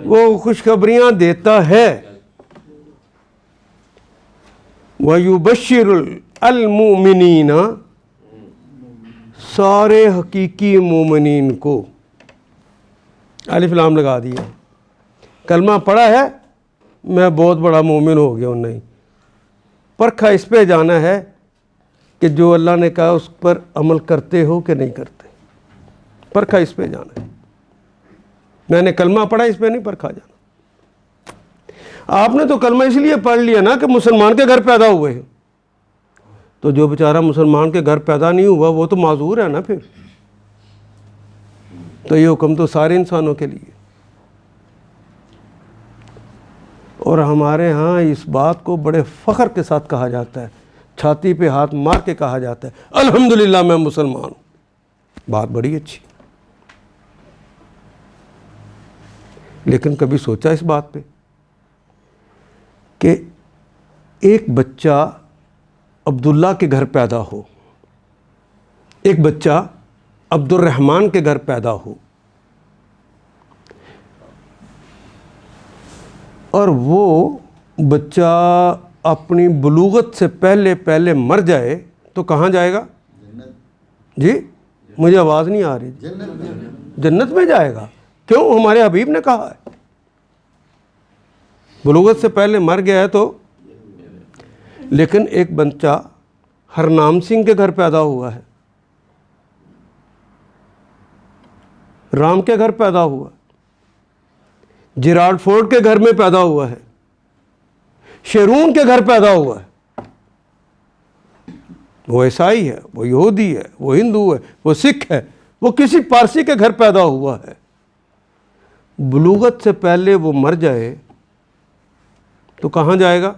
وہ خوشخبریاں دیتا ہے. وَيُبَشِّرُ الْمُؤْمِنِينَ, سارے حقیقی مومنین کو. الف لام لگا دیا. کلمہ پڑھا ہے میں بہت بڑا مومن ہو گیا ہوں, نہیں. پرکھا اس پہ جانا ہے کہ جو اللہ نے کہا اس پر عمل کرتے ہو کہ نہیں کرتے. پرکھا اس پہ جانا ہے. میں نے کلمہ پڑھا, اس پہ نہیں پرکھا جانا. آپ نے تو کلمہ اس لیے پڑھ لیا نا کہ مسلمان کے گھر پیدا ہوئے ہیں, تو جو بیچارہ مسلمان کے گھر پیدا نہیں ہوا وہ تو معذور ہے نا. پھر تو یہ حکم تو سارے انسانوں کے لیے. اور ہمارے ہاں اس بات کو بڑے فخر کے ساتھ کہا جاتا ہے, چھاتی پہ ہاتھ مار کے کہا جاتا ہے الحمدللہ میں مسلمان ہوں. بات بڑی اچھی, لیکن کبھی سوچا اس بات پہ کہ ایک بچہ عبداللہ کے گھر پیدا ہو, ایک بچہ عبد الرحمن کے گھر پیدا ہو, اور وہ بچہ اپنی بلوغت سے پہلے مر جائے تو کہاں جائے گا جی؟ مجھے آواز نہیں آ رہی. جنت میں جائے گا. کیوں؟ ہمارے حبیب نے کہا ہے. بلوغت سے پہلے مر گیا ہے تو. لیکن ایک بچہ ہرنام سنگھ کے گھر پیدا ہوا ہے, رام کے گھر پیدا ہوا, جیرارڈ فورڈ کے گھر میں پیدا ہوا ہے, شیرون کے گھر پیدا ہوا ہے. وہ عیسائی ہے, وہ یہودی ہے, وہ ہندو ہے, وہ سکھ ہے, وہ کسی پارسی کے گھر پیدا ہوا ہے. بلوغت سے پہلے وہ مر جائے تو کہاں جائے گا؟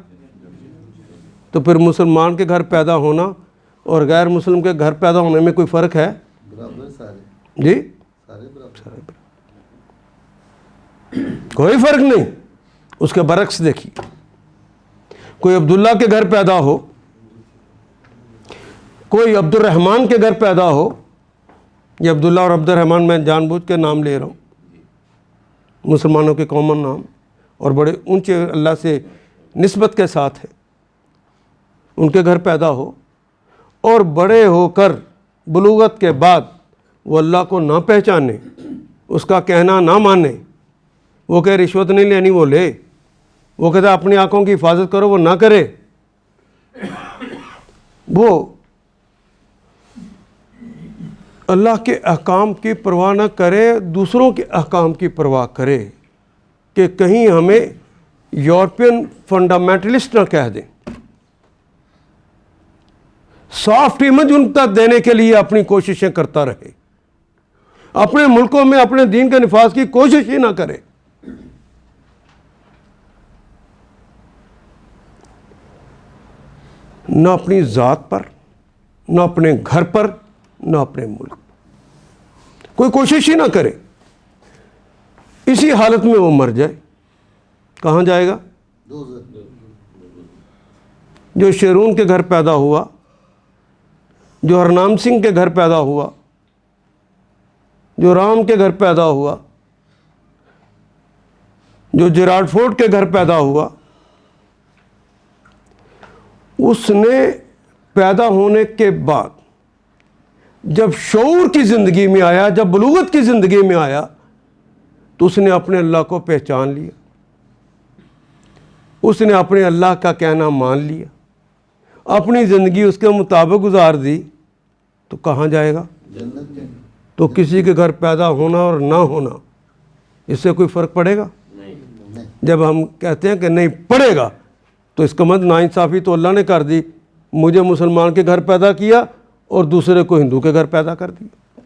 تو پھر مسلمان کے گھر پیدا ہونا اور غیر مسلم کے گھر پیدا ہونے میں کوئی فرق ہے جی؟ کوئی فرق نہیں. اس کے برعکس دیکھیے, کوئی عبداللہ کے گھر پیدا ہو, کوئی عبد الرحمن کے گھر پیدا ہو. یہ عبداللہ اور عبد الرحمن میں جان بوجھ کے نام لے رہا ہوں, مسلمانوں کے کامن نام, اور بڑے اونچے اللہ سے نسبت کے ساتھ ہے. ان کے گھر پیدا ہو اور بڑے ہو کر بلوغت کے بعد وہ اللہ کو نہ پہچانے، اس کا کہنا نہ مانے، وہ کہ رشوت نہیں لینی وہ لے، وہ کہتا اپنی آنکھوں کی حفاظت کرو وہ نہ کرے، وہ اللہ کے احکام کی پرواہ نہ کرے، دوسروں کے احکام کی پرواہ کرے کہ کہیں ہمیں یورپین فنڈامنٹلسٹ نہ کہہ دیں، سافٹ امیج ان تک دینے کے لیے اپنی کوششیں کرتا رہے، اپنے ملکوں میں اپنے دین کے نفاذ کی کوشش ہی نہ کرے۔ نہ اپنی ذات پر، نہ اپنے گھر پر، نہ اپنے ملک پر کوئی کوشش ہی نہ کرے، اسی حالت میں وہ مر جائے، کہاں جائے گا؟ جو شیرون کے گھر پیدا ہوا، جو ہرنام سنگھ کے گھر پیدا ہوا، جو رام کے گھر پیدا ہوا، جو جیرارڈ فورڈ کے گھر پیدا ہوا، اس نے پیدا ہونے کے بعد جب شعور کی زندگی میں آیا، جب بلوغت کی زندگی میں آیا، تو اس نے اپنے اللہ کو پہچان لیا، اس نے اپنے اللہ کا کہنا مان لیا، اپنی زندگی اس کے مطابق گزار دی، تو کہاں جائے گا؟ جنت میں۔ تو کسی کے گھر پیدا ہونا اور نہ ہونا اس سے کوئی فرق پڑے گا؟ جب ہم کہتے ہیں کہ نہیں پڑے گا تو اس کا مطلب ناانصافی تو اللہ نے کر دی، مجھے مسلمان کے گھر پیدا کیا اور دوسرے کو ہندو کے گھر پیدا کر دیا۔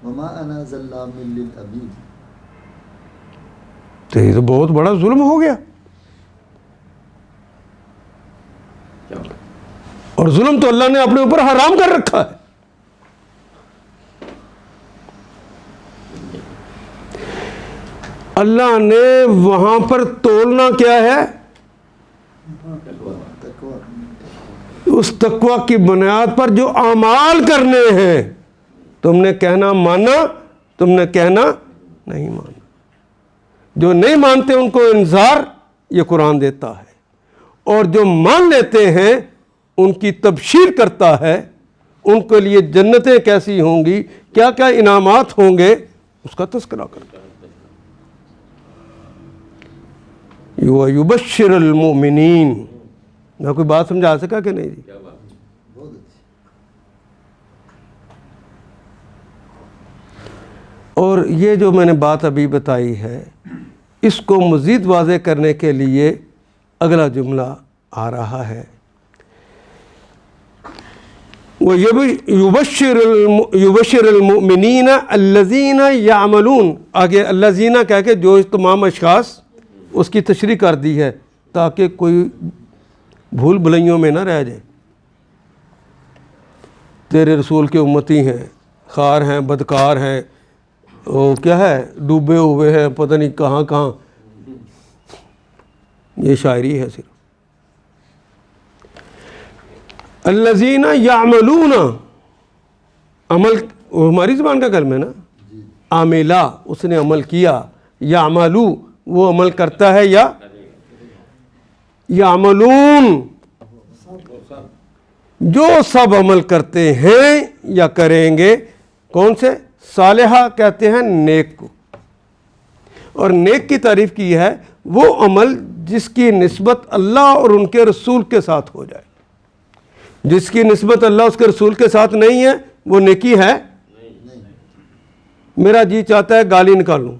وما انا ظلام للعبید، تو یہ تو بہت بڑا ظلم ہو گیا، اور ظلم تو اللہ نے اپنے اوپر حرام کر رکھا ہے۔ اللہ نے وہاں پر تولنا کیا ہے؟ تقویٰ۔ اس تقویٰ کی بنیاد پر جو اعمال کرنے ہیں، تم نے کہنا مانا، تم نے کہنا نہیں مانا۔ جو نہیں مانتے ان کو انذار یہ قرآن دیتا ہے، اور جو مان لیتے ہیں ان کی تبشیر کرتا ہے، ان کے لیے جنتیں کیسی ہوں گی، کیا کیا انعامات ہوں گے، اس کا تذکرہ کرتا ہے۔ یبشر المؤمنین۔ میں کوئی بات سمجھا سکا کہ نہیں جی؟ بہت اچھی۔ اور یہ جو میں نے بات ابھی بتائی ہے، اس کو مزید واضح کرنے کے لیے اگلا جملہ آ رہا ہے، وہ یبشر المؤمنین الذین یعملون، آگے الذین کہہ کے جو تمام اشخاص اس کی تشریح کر دی ہے تاکہ کوئی بھول بھلائیوں میں نہ رہ جائے۔ تیرے رسول کے امتی ہیں، خار ہیں، بدکار ہیں، وہ کیا ہے، ڈوبے ہوئے ہیں، پتہ نہیں کہاں کہاں، یہ شاعری ہے صرف۔ الذین یعملون، عمل ہماری زبان کا کلمہ ہے نا، عاملہ اس نے عمل کیا، یعملو وہ عمل کرتا ہے، یا یعملون جو سب عمل کرتے ہیں یا کریں گے، کون سے؟ صالحہ کہتے ہیں نیک کو، اور نیک کی تعریف کی ہے وہ عمل جس کی نسبت اللہ اور ان کے رسول کے ساتھ ہو جائے۔ جس کی نسبت اللہ اس کے رسول کے ساتھ نہیں ہے وہ نیکی ہے؟ میرا جی چاہتا ہے گالی نکالوں،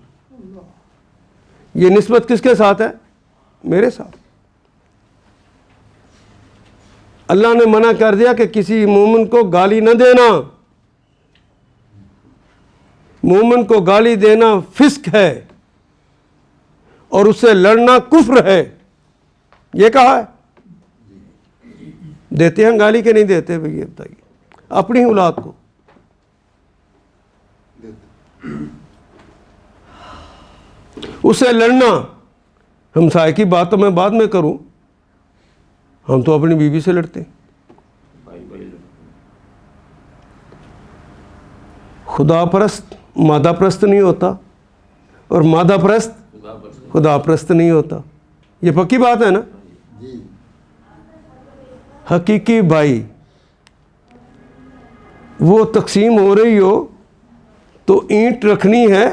یہ نسبت کس کے ساتھ ہے؟ میرے ساتھ۔ اللہ نے منع کر دیا کہ کسی مومن کو گالی نہ دینا، مومن کو گالی دینا فسق ہے اور اس سے لڑنا کفر ہے، یہ کہا ہے۔ دیتے ہیں گالی کہ نہیں دیتے بھئی؟ یہ بتائیے اپنی اولاد کو۔ اس سے لڑنا، ہمسائے کی بات تو میں بعد میں کروں، ہم تو اپنی بیوی سے لڑتے ہیں۔ خدا پرست مادہ پرست نہیں ہوتا، اور مادہ پرست خدا پرست نہیں ہوتا، یہ پکی بات ہے نا؟ جی۔ حقیقی بھائی وہ تقسیم ہو رہی ہو تو اینٹ رکھنی ہے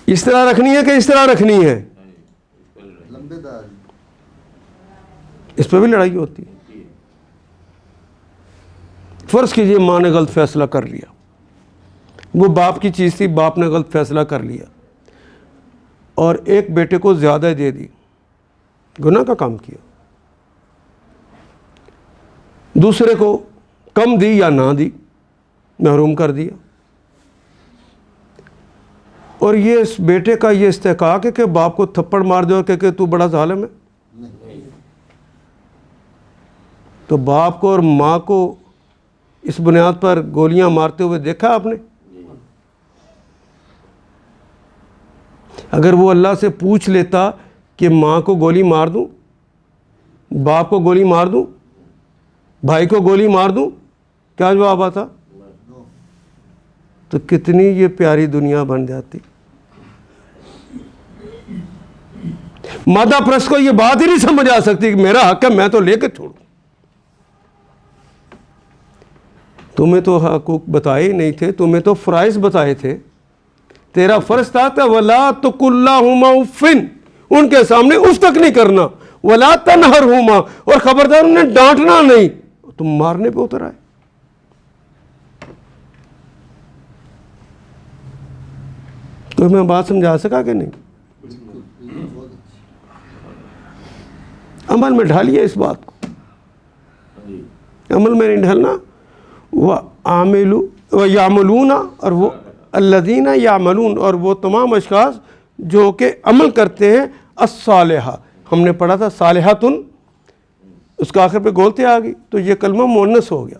اس طرح رکھنی ہے کہ اس طرح رکھنی ہے؟ لمبے دار اس پہ بھی لڑائی ہوتی ہے. فرض کیجئے ماں نے غلط فیصلہ کر لیا, وہ باپ کی چیز تھی, باپ نے غلط فیصلہ کر لیا اور ایک بیٹے کو زیادہ دے دی, گناہ کا کام کیا. دوسرے کو کم دی یا نہ دی, محروم کر دیا. اور یہ اس بیٹے کا یہ استحقاق ہے کہ باپ کو تھپڑ مار دے اور کہ تو بڑا ظالم ہے. تو باپ کو اور ماں کو اس بنیاد پر گولیاں مارتے ہوئے دیکھا آپ نے؟ اگر وہ اللہ سے پوچھ لیتا کہ ماں کو گولی مار دوں, باپ کو گولی مار دوں, بھائی کو گولی مار دوں, کیا جواب آتا؟ تو کتنی یہ پیاری دنیا بن جاتی. مادہ پرست کو یہ بات ہی نہیں سمجھ آ سکتی کہ میرا حق ہے میں تو لے کے چھوڑوں. تمہیں تو حقوق بتائے نہیں تھے, تمہیں تو فرائض بتائے تھے. تیرا فرض تھا کہ وَلَا تُقُلْ لَهُمَا اُفٍّ, ان کے سامنے اف تک نہیں کرنا. وَلَا تَنْهَرْهُمَا, اور خبردار انہیں ڈانٹنا نہیں. تم مارنے پہ اتر آئے. تو میں بات سمجھا سکا کہ نہیں؟ عمل میں ڈھالیے اس بات کو. عمل میں نہیں ڈھالنا. وَيَعْمَلُونَ, اور وہ الَّذِينَ يَعْمَلُونَ, اور وہ تمام اشخاص جو کہ عمل کرتے ہیں الصالحہ. ہم نے پڑھا تھا صالحاتن, اس کا آخر پہ گولتے آ گئی تو یہ کلمہ مؤنث ہو گیا.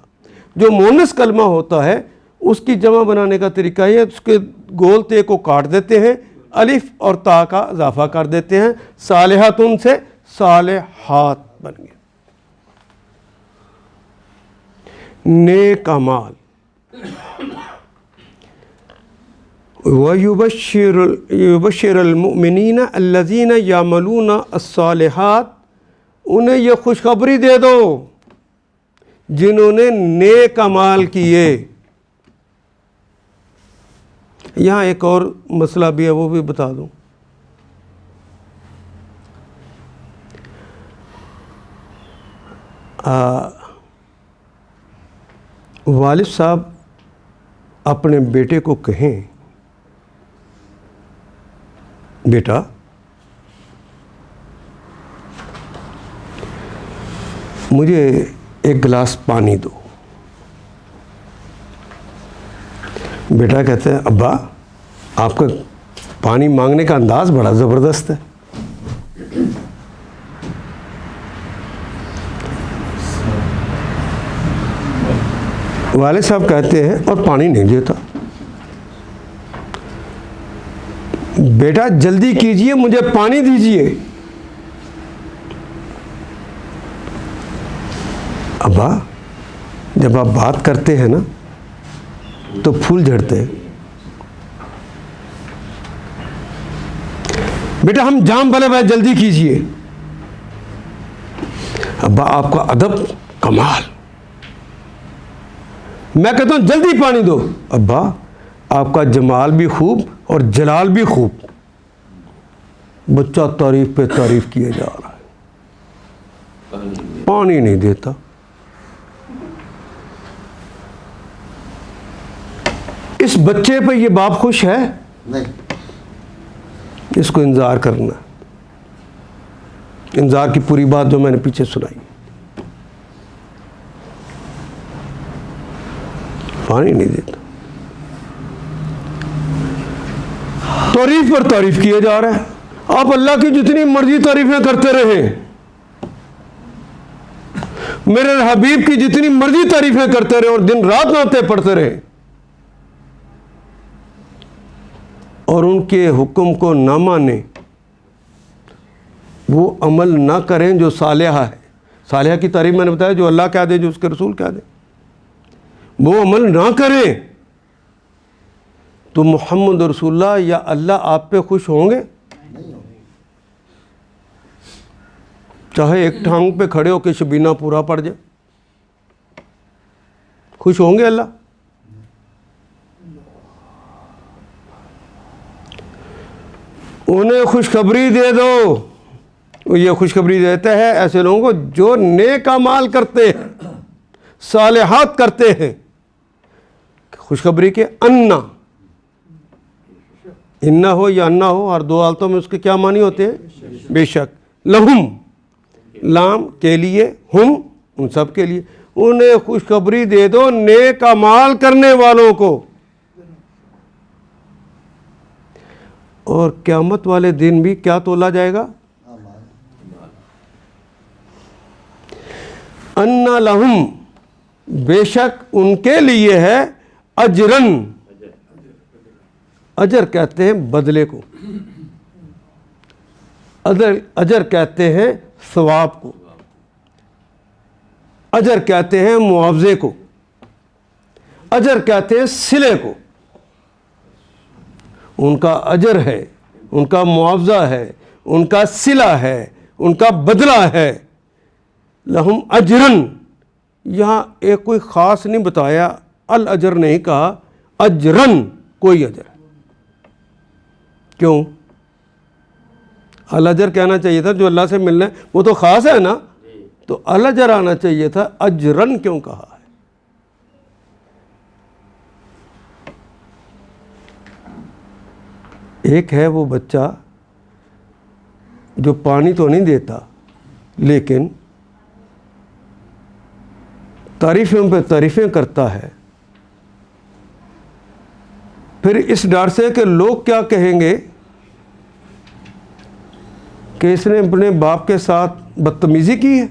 جو مؤنث کلمہ ہوتا ہے اس کی جمع بنانے کا طریقہ یہ ہے, اس کے گولتے کو کاٹ دیتے ہیں, الف اور تا کا اضافہ کر دیتے ہیں, صالحاتن سے صالحات بن گئے. نیک اعمال. وَيُبَشِّرُ الْمُؤْمِنِينَ الَّذِينَ يَعْمَلُونَ الصَّالِحَاتِ, انہیں یہ خوشخبری دے دو جنہوں نے نیک اعمال کیے. یہاں ایک اور مسئلہ بھی ہے, وہ بھی بتا دوں. والد صاحب اپنے بیٹے کو کہیں, بیٹا مجھے ایک گلاس پانی دو. بیٹا کہتے ہیں ابا آپ کا پانی مانگنے کا انداز بڑا زبردست ہے. والد صاحب کہتے ہیں اور پانی نہیں دیتا. بیٹا جلدی کیجئے مجھے پانی دیجئے. ابا جب آپ بات کرتے ہیں نا تو پھول جھڑتے ہیں. بیٹا ہم جام بھلے بھائی جلدی کیجئے. ابا آپ کا ادب کمال. میں کہتا ہوں جلدی پانی دو. ابا آپ کا جمال بھی خوب اور جلال بھی خوب. بچہ تعریف پہ تعریف کیا جا رہا ہے, پانی نہیں دیتا. اس بچے پہ یہ باپ خوش ہے نہیں. اس کو انذار کرنا. انذار کی پوری بات جو میں نے پیچھے سنائی. پانی نہیں دیتا, تعریف پر تعریف کیا جا رہا ہے. آپ اللہ کی جتنی مرضی تعریفیں کرتے رہیں, میرے حبیب کی جتنی مرضی تعریفیں کرتے رہیں اور دن رات نعتیں پڑھتے رہیں اور ان کے حکم کو نہ مانیں, وہ عمل نہ کریں جو صالحہ ہے. صالحہ کی تعریف میں نے بتایا جو اللہ کہہ دے, جو اس کے رسول کہہ دے, وہ عمل نہ کریں تو محمد رسول اللہ یا اللہ آپ پہ خوش ہوں گے؟ چاہے ایک ٹھانگ پہ کھڑے ہو کے شبینہ پورا پڑ جائے، خوش ہوں گے اللہ؟ انہیں خوشخبری دے دو، یہ خوشخبری دیتا ہے ایسے لوگوں کو جو نیک اعمال کرتے ہیں، صالحات کرتے ہیں. خوشخبری کے انا ہو یا انا ہو، ہر دو حالتوں میں اس کے کیا معنی ہوتے ہیں؟ بے شک. لہم، لام کے لیے، ہم ان سب کے لیے. انہیں خوشخبری دے دو نیک اعمال کرنے والوں کو. اور قیامت والے دن بھی کیا تولا جائے گا؟ انا لہم، بے شک ان کے لیے ہے اجرن. اجر کہتے ہیں بدلے کو، اجر کہتے ہیں ثواب کو، اجر کہتے ہیں معاوضے کو، اجر کہتے ہیں صلے کو. ان کا اجر ہے، ان کا معاوضہ ہے، ان کا صلہ ہے، ان کا بدلہ ہے. لہم اجرن، یہاں ایک کوئی خاص نہیں بتایا، الاجر نہیں کہا، اجرن کوئی اجر. کیوں؟ الاجر کہنا چاہیے تھا، جو اللہ سے ملنا ہے وہ تو خاص ہے نا، تو الاجر آنا چاہیے تھا. اجرن کیوں کہا ہے؟ ایک ہے وہ بچہ جو پانی تو نہیں دیتا لیکن تعریفیں پہ تعریفیں کرتا ہے، پھر اس ڈر سے کہ لوگ کیا کہیں گے کہ اس نے اپنے باپ کے ساتھ بدتمیزی کی ہے،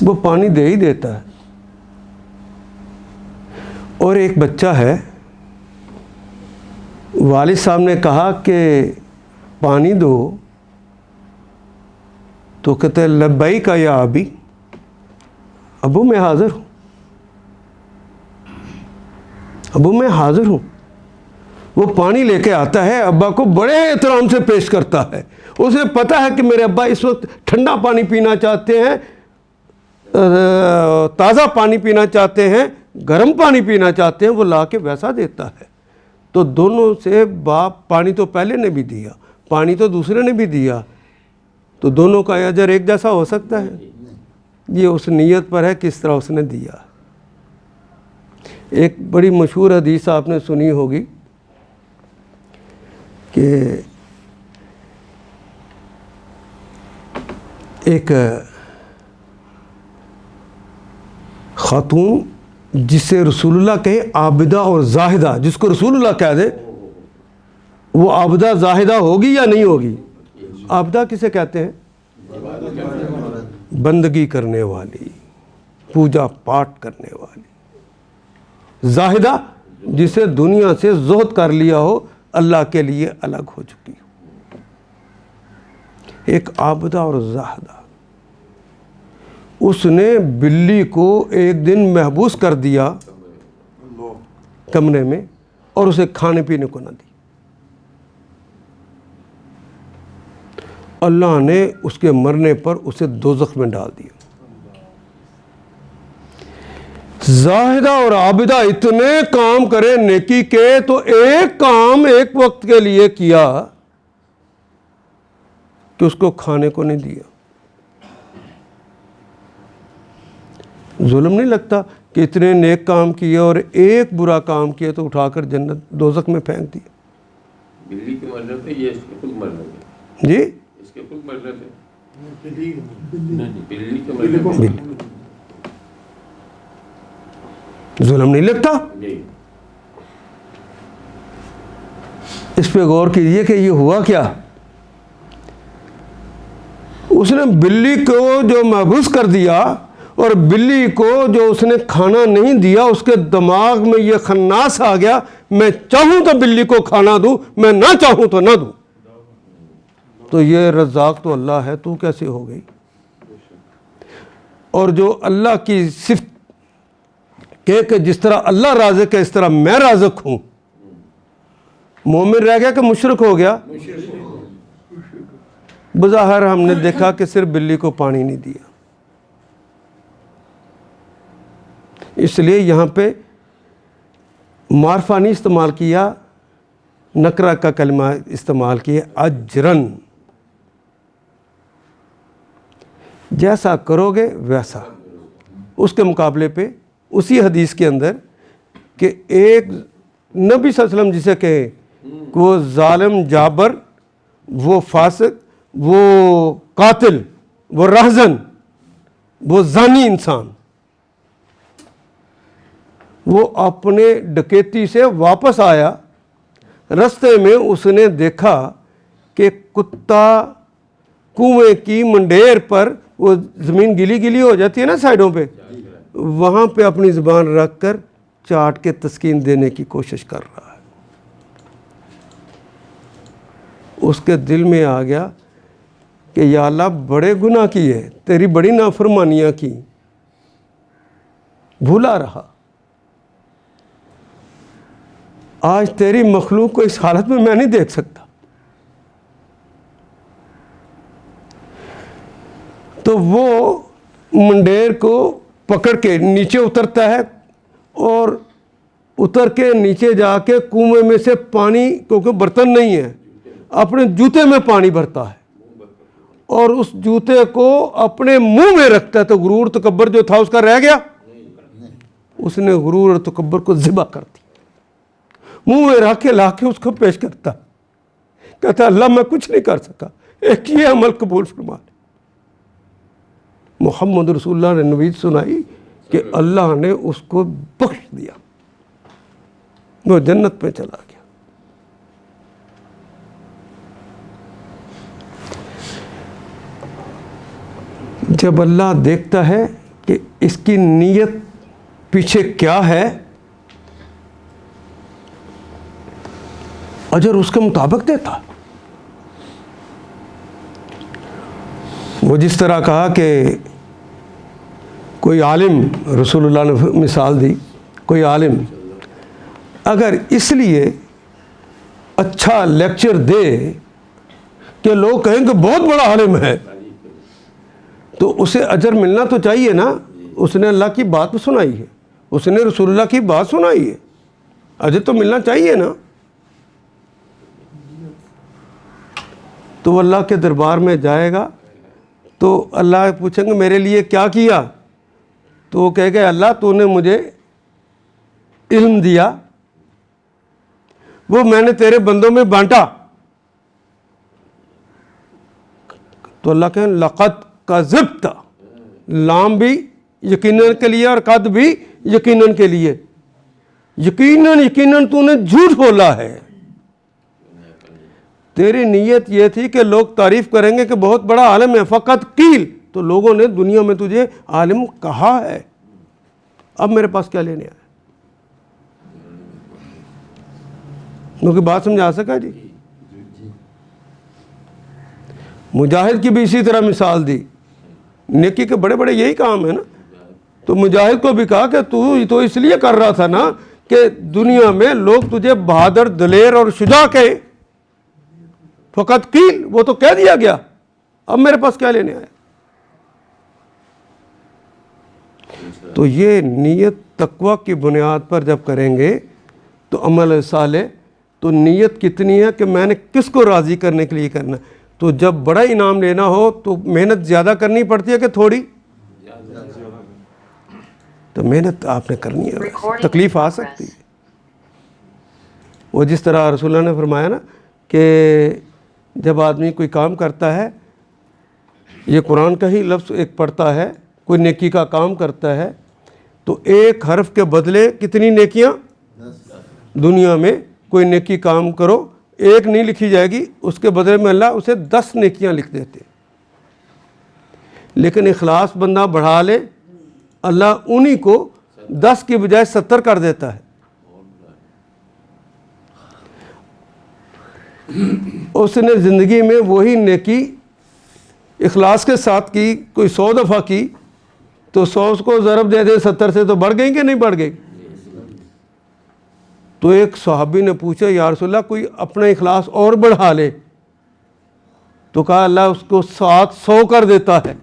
وہ پانی دے ہی دیتا ہے. اور ایک بچہ ہے، والد صاحب نے کہا کہ پانی دو تو کہتے ہیں لبیک یا ابی، ابو میں حاضر ہوں، ابو میں حاضر ہوں. وہ پانی لے کے آتا ہے، ابا کو بڑے احترام سے پیش کرتا ہے. اسے پتہ ہے کہ میرے ابا اس وقت ٹھنڈا پانی پینا چاہتے ہیں، تازہ پانی پینا چاہتے ہیں، گرم پانی پینا چاہتے ہیں، وہ لا کے ویسا دیتا ہے. تو دونوں سے باپ، پانی تو پہلے نے بھی دیا، پانی تو دوسرے نے بھی دیا، تو دونوں کا اجر ایک جیسا ہو سکتا ہے؟ یہ اس نیت پر ہے کس طرح اس نے دیا. ایک بڑی مشہور حدیث آپ نے سنی ہوگی کہ ایک خاتون جسے رسول اللہ کہے عابدہ اور زاہدہ، جس کو رسول اللہ کہہ دے وہ عابدہ زاہدہ ہوگی یا نہیں ہوگی؟ عابدہ کسے کہتے ہیں؟ بندگی کرنے والی، پوجا پاٹ کرنے والی. زاہدہ جسے دنیا سے زہد کر لیا ہو، اللہ کے لیے الگ ہو چکی ہو. ایک عابدہ اور زاہدہ. اس نے بلی کو ایک دن محبوس کر دیا کمرے میں اور اسے کھانے پینے کو نہ دی. اللہ نے اس کے مرنے پر اسے دوزخ میں ڈال دیا. زاہدہ اور عابدہ اتنے کام کرے نیکی کے، تو ایک کام ایک وقت کے لیے کیا کہ اس کو کھانے کو نہیں دیا. ظلم نہیں لگتا کہ اتنے نیک کام کیے اور ایک برا کام کیا تو اٹھا کر جنت دوزخ میں پھینک دیا؟ بلی کے مرنے پہ یہ اس کے خود مرنے پہ، جی اس کے خود مرنے پہ، بلی کے مرنے پہ ظلم نہیں لگتا؟ جی. اس پہ غور کیجئے کہ یہ ہوا کیا. اس نے بلی کو جو محبوس کر دیا اور بلی کو جو اس نے کھانا نہیں دیا، اس کے دماغ میں یہ خناس آ گیا، میں چاہوں تو بلی کو کھانا دوں، میں نہ چاہوں تو نہ دوں. تو یہ رزاق تو اللہ ہے، تو کیسے ہو گئی؟ اور جو اللہ کی صفت کہ جس طرح اللہ رازق ہے اس طرح میں رازق ہوں، مومن رہ گیا کہ مشرک ہو گیا؟ بظاہر ہم نے دیکھا کہ صرف بلی کو پانی نہیں دیا. اس لیے یہاں پہ معرفہ نہیں استعمال کیا, نکرہ کا کلمہ استعمال کیا, اجرن. جیسا کرو گے ویسا. اس کے مقابلے پہ اسی حدیث کے اندر کہ ایک نبی صلی اللہ علیہ وسلم جسے کہیں کہ وہ ظالم جابر, وہ فاسق, وہ قاتل, وہ رہزن, وہ زانی انسان, وہ اپنے ڈکیتی سے واپس آیا, رستے میں اس نے دیکھا کہ کتا کنویں کی منڈیر پر, وہ زمین گیلی گیلی ہو جاتی ہے نا سائڈوں پہ, وہاں پہ اپنی زبان رکھ کر چاٹ کے تسکین دینے کی کوشش کر رہا ہے. اس کے دل میں آ گیا کہ یا اللہ بڑے گناہ کیے, تیری بڑی نافرمانیاں کی, بھولا رہا. آج تیری مخلوق کو اس حالت میں نہیں دیکھ سکتا. تو وہ منڈیر کو پکڑ کے نیچے اترتا ہے, اور اتر کے نیچے جا کے کنویں میں سے پانی, کیونکہ برتن نہیں ہے, اپنے جوتے میں پانی بھرتا ہے, اور اس جوتے کو اپنے منہ میں رکھتا ہے. تو غرور تکبر جو تھا اس کا رہ گیا, اس نے غرور اور تکبر کو ذبح کر دیا. منہ میں رکھ کے لا کے اس کو پیش کرتا, کہتا اللہ میں کچھ نہیں کر سکا, ایک یہ عمل قبول فرما لے. محمد رسول اللہ نے نوید سنائی کہ اللہ نے اس کو بخش دیا, وہ جنت میں چلا گیا. جب اللہ دیکھتا ہے کہ اس کی نیت پیچھے کیا ہے, اجر اس کے مطابق دیتا. وہ جس طرح کہا کہ کوئی عالم, رسول اللہ نے مثال دی, کوئی عالم اگر اس لیے اچھا لیکچر دے کہ لوگ کہیں کہ بہت بڑا عالم ہے, تو اسے اجر ملنا تو چاہیے نا. اس نے اللہ کی بات سنائی ہے, اس نے رسول اللہ کی بات سنائی ہے, اجر تو ملنا چاہیے نا. تو وہ اللہ کے دربار میں جائے گا تو اللہ پوچھیں گے میرے لیے کیا کیا, تو وہ کہے گا اللہ تو نے مجھے علم دیا, وہ میں نے تیرے بندوں میں بانٹا. تو اللہ کہیں لقد کذبت, لام بھی یقیناً کے لیے اور قد بھی یقیناً کے لیے, یقیناً تو نے جھوٹ بولا ہے. تیری نیت یہ تھی کہ لوگ تعریف کریں گے کہ بہت بڑا عالم ہے, فقط قیل, تو لوگوں نے دنیا میں تجھے عالم کہا ہے, اب میرے پاس کیا لینے آیا. کیونکہ بات سمجھا سکا جی. مجاہد کی بھی اسی طرح مثال دی, نیکی کے بڑے بڑے یہی کام ہے نا. تو مجاہد کو بھی کہا کہ تو اس لیے کر رہا تھا نا کہ دنیا میں لوگ تجھے بہادر, دلیر اور شجاع کہیں, فقط قیل, وہ تو کہہ دیا گیا, اب میرے پاس کیا لینے آیا. تو یہ نیت تقوی کی بنیاد پر جب کریں گے تو عمل صالح, تو نیت کتنی ہے کہ میں نے کس کو راضی کرنے کے لیے کرنا ہے. تو جب بڑا انعام لینا ہو تو محنت زیادہ کرنی پڑتی ہے کہ تھوڑی, تو محنت آپ نے کرنی ہے, تکلیف آ سکتی ہے. وہ جس طرح رسول اللہ نے فرمایا نا کہ جب آدمی کوئی کام کرتا ہے, یہ قرآن کا ہی لفظ ایک پڑھتا ہے, کوئی نیکی کا کام کرتا ہے, تو ایک حرف کے بدلے کتنی نیکیاں, دنیا میں کوئی نیکی کام کرو, ایک نہیں لکھی جائے گی, اس کے بدلے میں اللہ اسے 10 نیکیاں لکھ دیتے. لیکن اخلاص بندہ بڑھا لے, اللہ انہی کو 10 کی بجائے 70 کر دیتا ہے. اس نے زندگی میں وہی نیکی اخلاص کے ساتھ کی, کوئی 100 دفعہ کی, تو 100 کو ضرب دے دے 70 سے, تو بڑھ گئی کہ نہیں بڑھ گئی. تو ایک صحابی نے پوچھا یا رسول اللہ کوئی اپنا اخلاص اور بڑھا لے, تو کہا اللہ اس کو 700 کر دیتا ہے.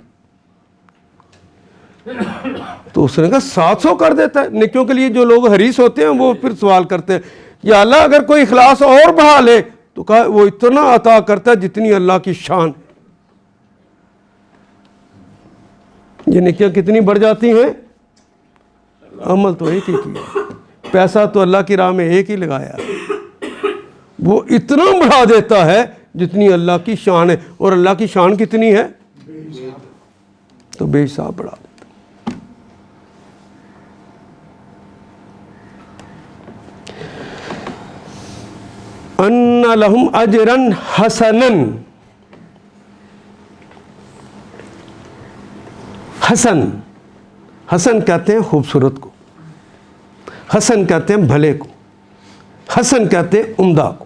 تو اس نے کہا 700 کر دیتا ہے. نیکیوں کے لیے جو لوگ حریص ہوتے ہیں وہ پھر سوال کرتے ہیں یا اللہ اگر کوئی اخلاص اور بڑھا لے, تو کہا وہ اتنا عطا کرتا ہے جتنی اللہ کی شان ہے. یہ نیکیاں کتنی بڑھ جاتی ہیں؟ عمل تو ایک ہی کیا, پیسہ تو اللہ کی راہ میں ایک ہی لگایا, وہ اتنا بڑھا دیتا ہے جتنی اللہ کی شان ہے. اور اللہ کی شان کتنی ہے؟ تو بے حساب بڑھا دیتا. ان لہم اجرا حسنا, حسن کہتے ہیں خوبصورت کو, حسن کہتے ہیں بھلے کو, حسن کہتے ہیں عمدہ کو.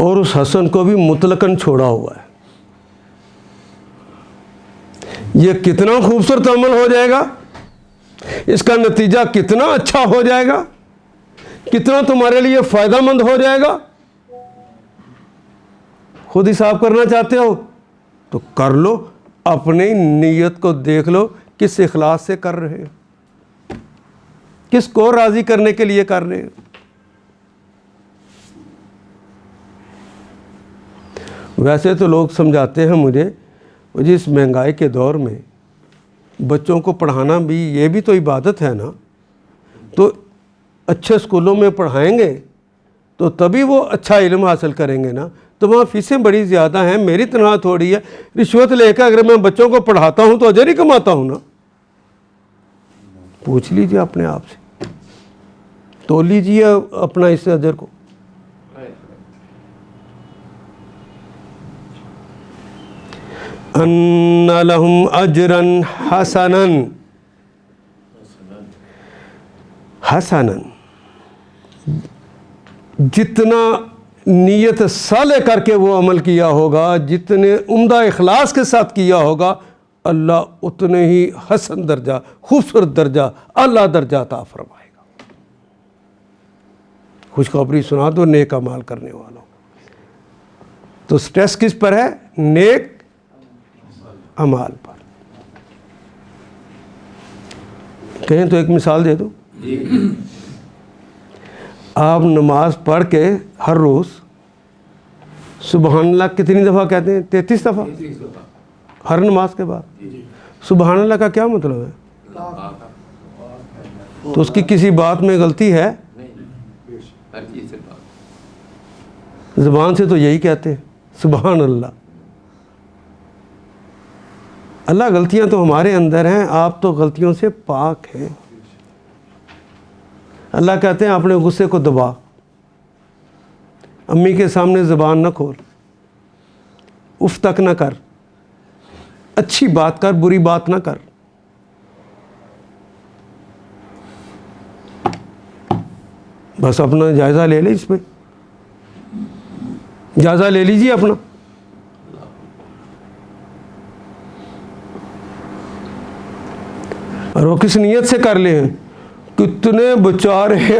اور اس حسن کو بھی مطلقاً چھوڑا ہوا ہے. یہ کتنا خوبصورت عمل ہو جائے گا, اس کا نتیجہ کتنا اچھا ہو جائے گا, کتنا تمہارے لیے فائدہ مند ہو جائے گا, خود حساب کرنا چاہتے ہو تو کر لو, اپنی نیت کو دیکھ لو کس اخلاص سے کر رہے ہو, کس کو راضی کرنے کے لیے کر رہے ہو. ویسے تو لوگ سمجھاتے ہیں مجھے جس مہنگائی کے دور میں بچوں کو پڑھانا بھی یہ بھی تو عبادت ہے نا, تو اچھے اسکولوں میں پڑھائیں گے تو تبھی وہ اچھا علم حاصل کریں گے نا. تو وہاں فیسیں بڑی زیادہ ہیں, میری تنخواہ تھوڑی ہے, رشوت لے کر اگر میں بچوں کو پڑھاتا ہوں تو اجر ہی کماتا ہوں نا. پوچھ لیجئے اپنے آپ سے, تو لیجئے اپنا اس اجر کو. ان لہم اجرا حسنا, حسنا جتنا نیت صالح کر کے وہ عمل کیا ہوگا, جتنے عمدہ اخلاص کے ساتھ کیا ہوگا, اللہ اتنے ہی حسن درجہ, خوبصورت درجہ, اعلیٰ درجہ عطا فرمائے گا. خوشخبری سنا دو نیک اعمال کرنے والوں. تو سٹریس کس پر ہے؟ نیک اعمال پر. کہیں تو ایک مثال دے دو. آپ نماز پڑھ کے ہر روز سبحان اللہ کتنی دفعہ کہتے ہیں؟ 33 دفعہ ہر نماز کے بعد. سبحان اللہ کا کیا مطلب ہے؟ تو اس کی کسی بات میں غلطی ہے؟ زبان سے تو یہی کہتے ہیں سبحان اللہ. اللہ غلطیاں تو ہمارے اندر ہیں, آپ تو غلطیوں سے پاک ہیں. اللہ کہتے ہیں اپنے غصے کو دبا, امی کے سامنے زبان نہ کھول, اف تک نہ کر, اچھی بات کر, بری بات نہ کر. بس اپنا جائزہ لے لیں, اس پہ جائزہ لے لیجیے اپنا. اور وہ کس نیت سے کر لیں. کتنے بیچارے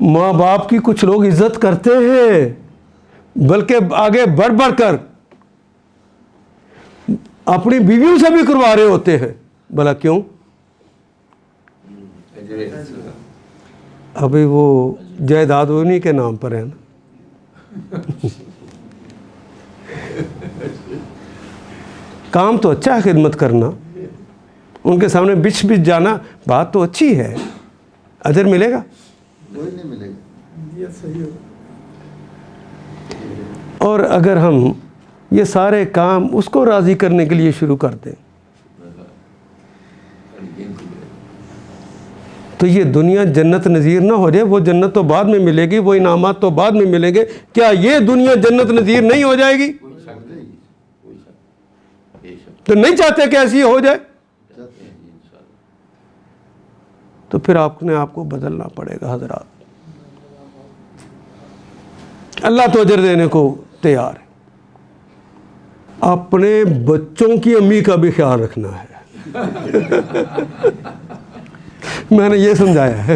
ماں باپ کی کچھ لوگ عزت کرتے ہیں, بلکہ آگے بڑھ بڑھ کر اپنی بیویوں سے بھی کروا رہے ہوتے ہیں. بھلا کیوں؟ ابھی وہ جائیداد انہی کے نام پر ہے نا. کام تو اچھا ہے خدمت کرنا, ان کے سامنے بچ جانا بات تو اچھی ہے, اجر ملے گا؟ کوئی نہیں ملے گا. اور اگر ہم یہ سارے کام اس کو راضی کرنے کے لیے شروع کر دیں تو یہ دنیا جنت نظیر نہ ہو جائے. وہ جنت تو بعد میں ملے گی, وہ انعامات تو بعد میں ملیں گے. کیا یہ دنیا جنت نظیر نہیں ہو جائے گی؟ تو نہیں چاہتے کہ ایسی ہو جائے, تو پھر آپ نے آپ کو بدلنا پڑے گا. حضرات, اللہ تو اجر دینے کو تیار ہے. اپنے بچوں کی امی کا بھی خیال رکھنا ہے. میں نے یہ سمجھایا ہے.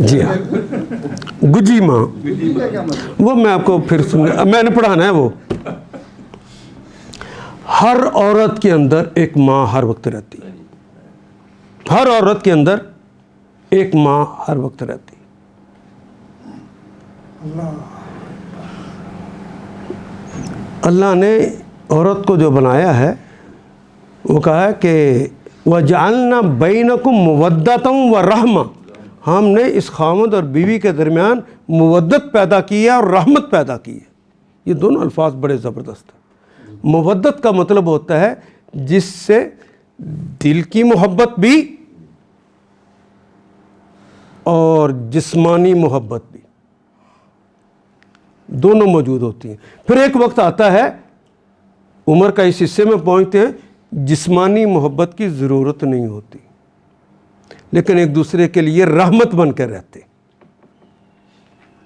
جی ہاں گجی ماں گجی کا کیا مطلب؟ وہ میں آپ کو پھر میں نے پڑھانا ہے. وہ ہر عورت کے اندر ایک ماں ہر وقت رہتی ہے. ہر عورت کے اندر ایک ماں ہر وقت رہتی ہے. اللہ نے عورت کو جو بنایا ہے وہ کہا ہے کہ وَجَعَلْنَا بَيْنَكُمْ مُوَدَّةً وَرَحْمَةً. ہم نے اس خاوند اور بیوی کے درمیان مودت پیدا کی ہے اور رحمت پیدا کی ہے. یہ دونوں الفاظ بڑے زبردست ہیں. مودت کا مطلب ہوتا ہے جس سے دل کی محبت بھی اور جسمانی محبت بھی دونوں موجود ہوتی ہیں. پھر ایک وقت آتا ہے عمر کا اس حصے میں پہنچتے ہیں جسمانی محبت کی ضرورت نہیں ہوتی لیکن ایک دوسرے کے لیے رحمت بن کے رہتے.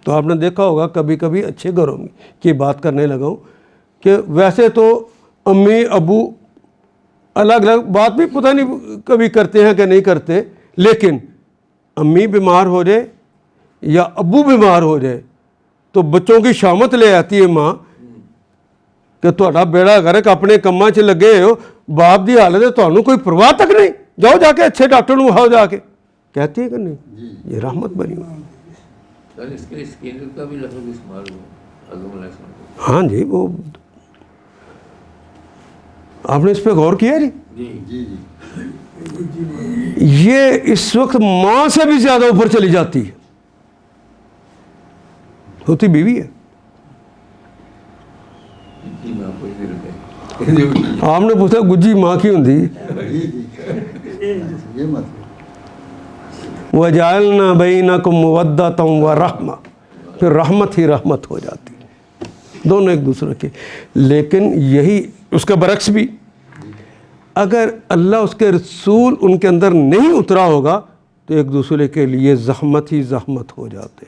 تو آپ نے دیکھا ہوگا کبھی کبھی اچھے گھروں میں کی بات کرنے لگا ہوں کہ ویسے تو امی ابو الگ الگ بات بھی پتہ نہیں کبھی کرتے ہیں کہ نہیں کرتے, لیکن امی بیمار ہو جائے یا ابو بیمار ہو جائے تو بچوں کی شامت لے آتی ہے ماں کہ تہاڈا بیڑا غرق اپنے کماں 'چ لگے ہو, باپ دی حالت ہے تانوں کوئی پرواہ تک نہیں, جاؤ جا کے اچھے ڈاکٹر نو وہاؤ جا کے. کہتی ہے کہ نہیں؟ یہ رحمت بنی ہوئی. اس کے اسکینر کا بھی لفظ استعمال ہوا اعظم علیہ السلام. ہاں جی, وہ آپ نے اس پہ غور کیا جی؟ جی جی یہ اس وقت ماں سے بھی زیادہ اوپر چلی جاتی ہے, ہوتی بیوی ہے. جی میں آپ کو ادھر رکھے آپ نے پوچھا گجی ماں کی ہوں. جی یہ مطلب وَجَعَلْنَا بَيْنَكُمْ مُوَدَّةً وَرَحْمَةً. پھر رحمت ہی رحمت ہو جاتی ہے دونوں ایک دوسرے کے. لیکن یہی اس کا برعکس بھی, اگر اللہ اس کے رسول ان کے اندر نہیں اترا ہوگا تو ایک دوسرے کے لیے زحمت ہی زحمت ہو جاتے,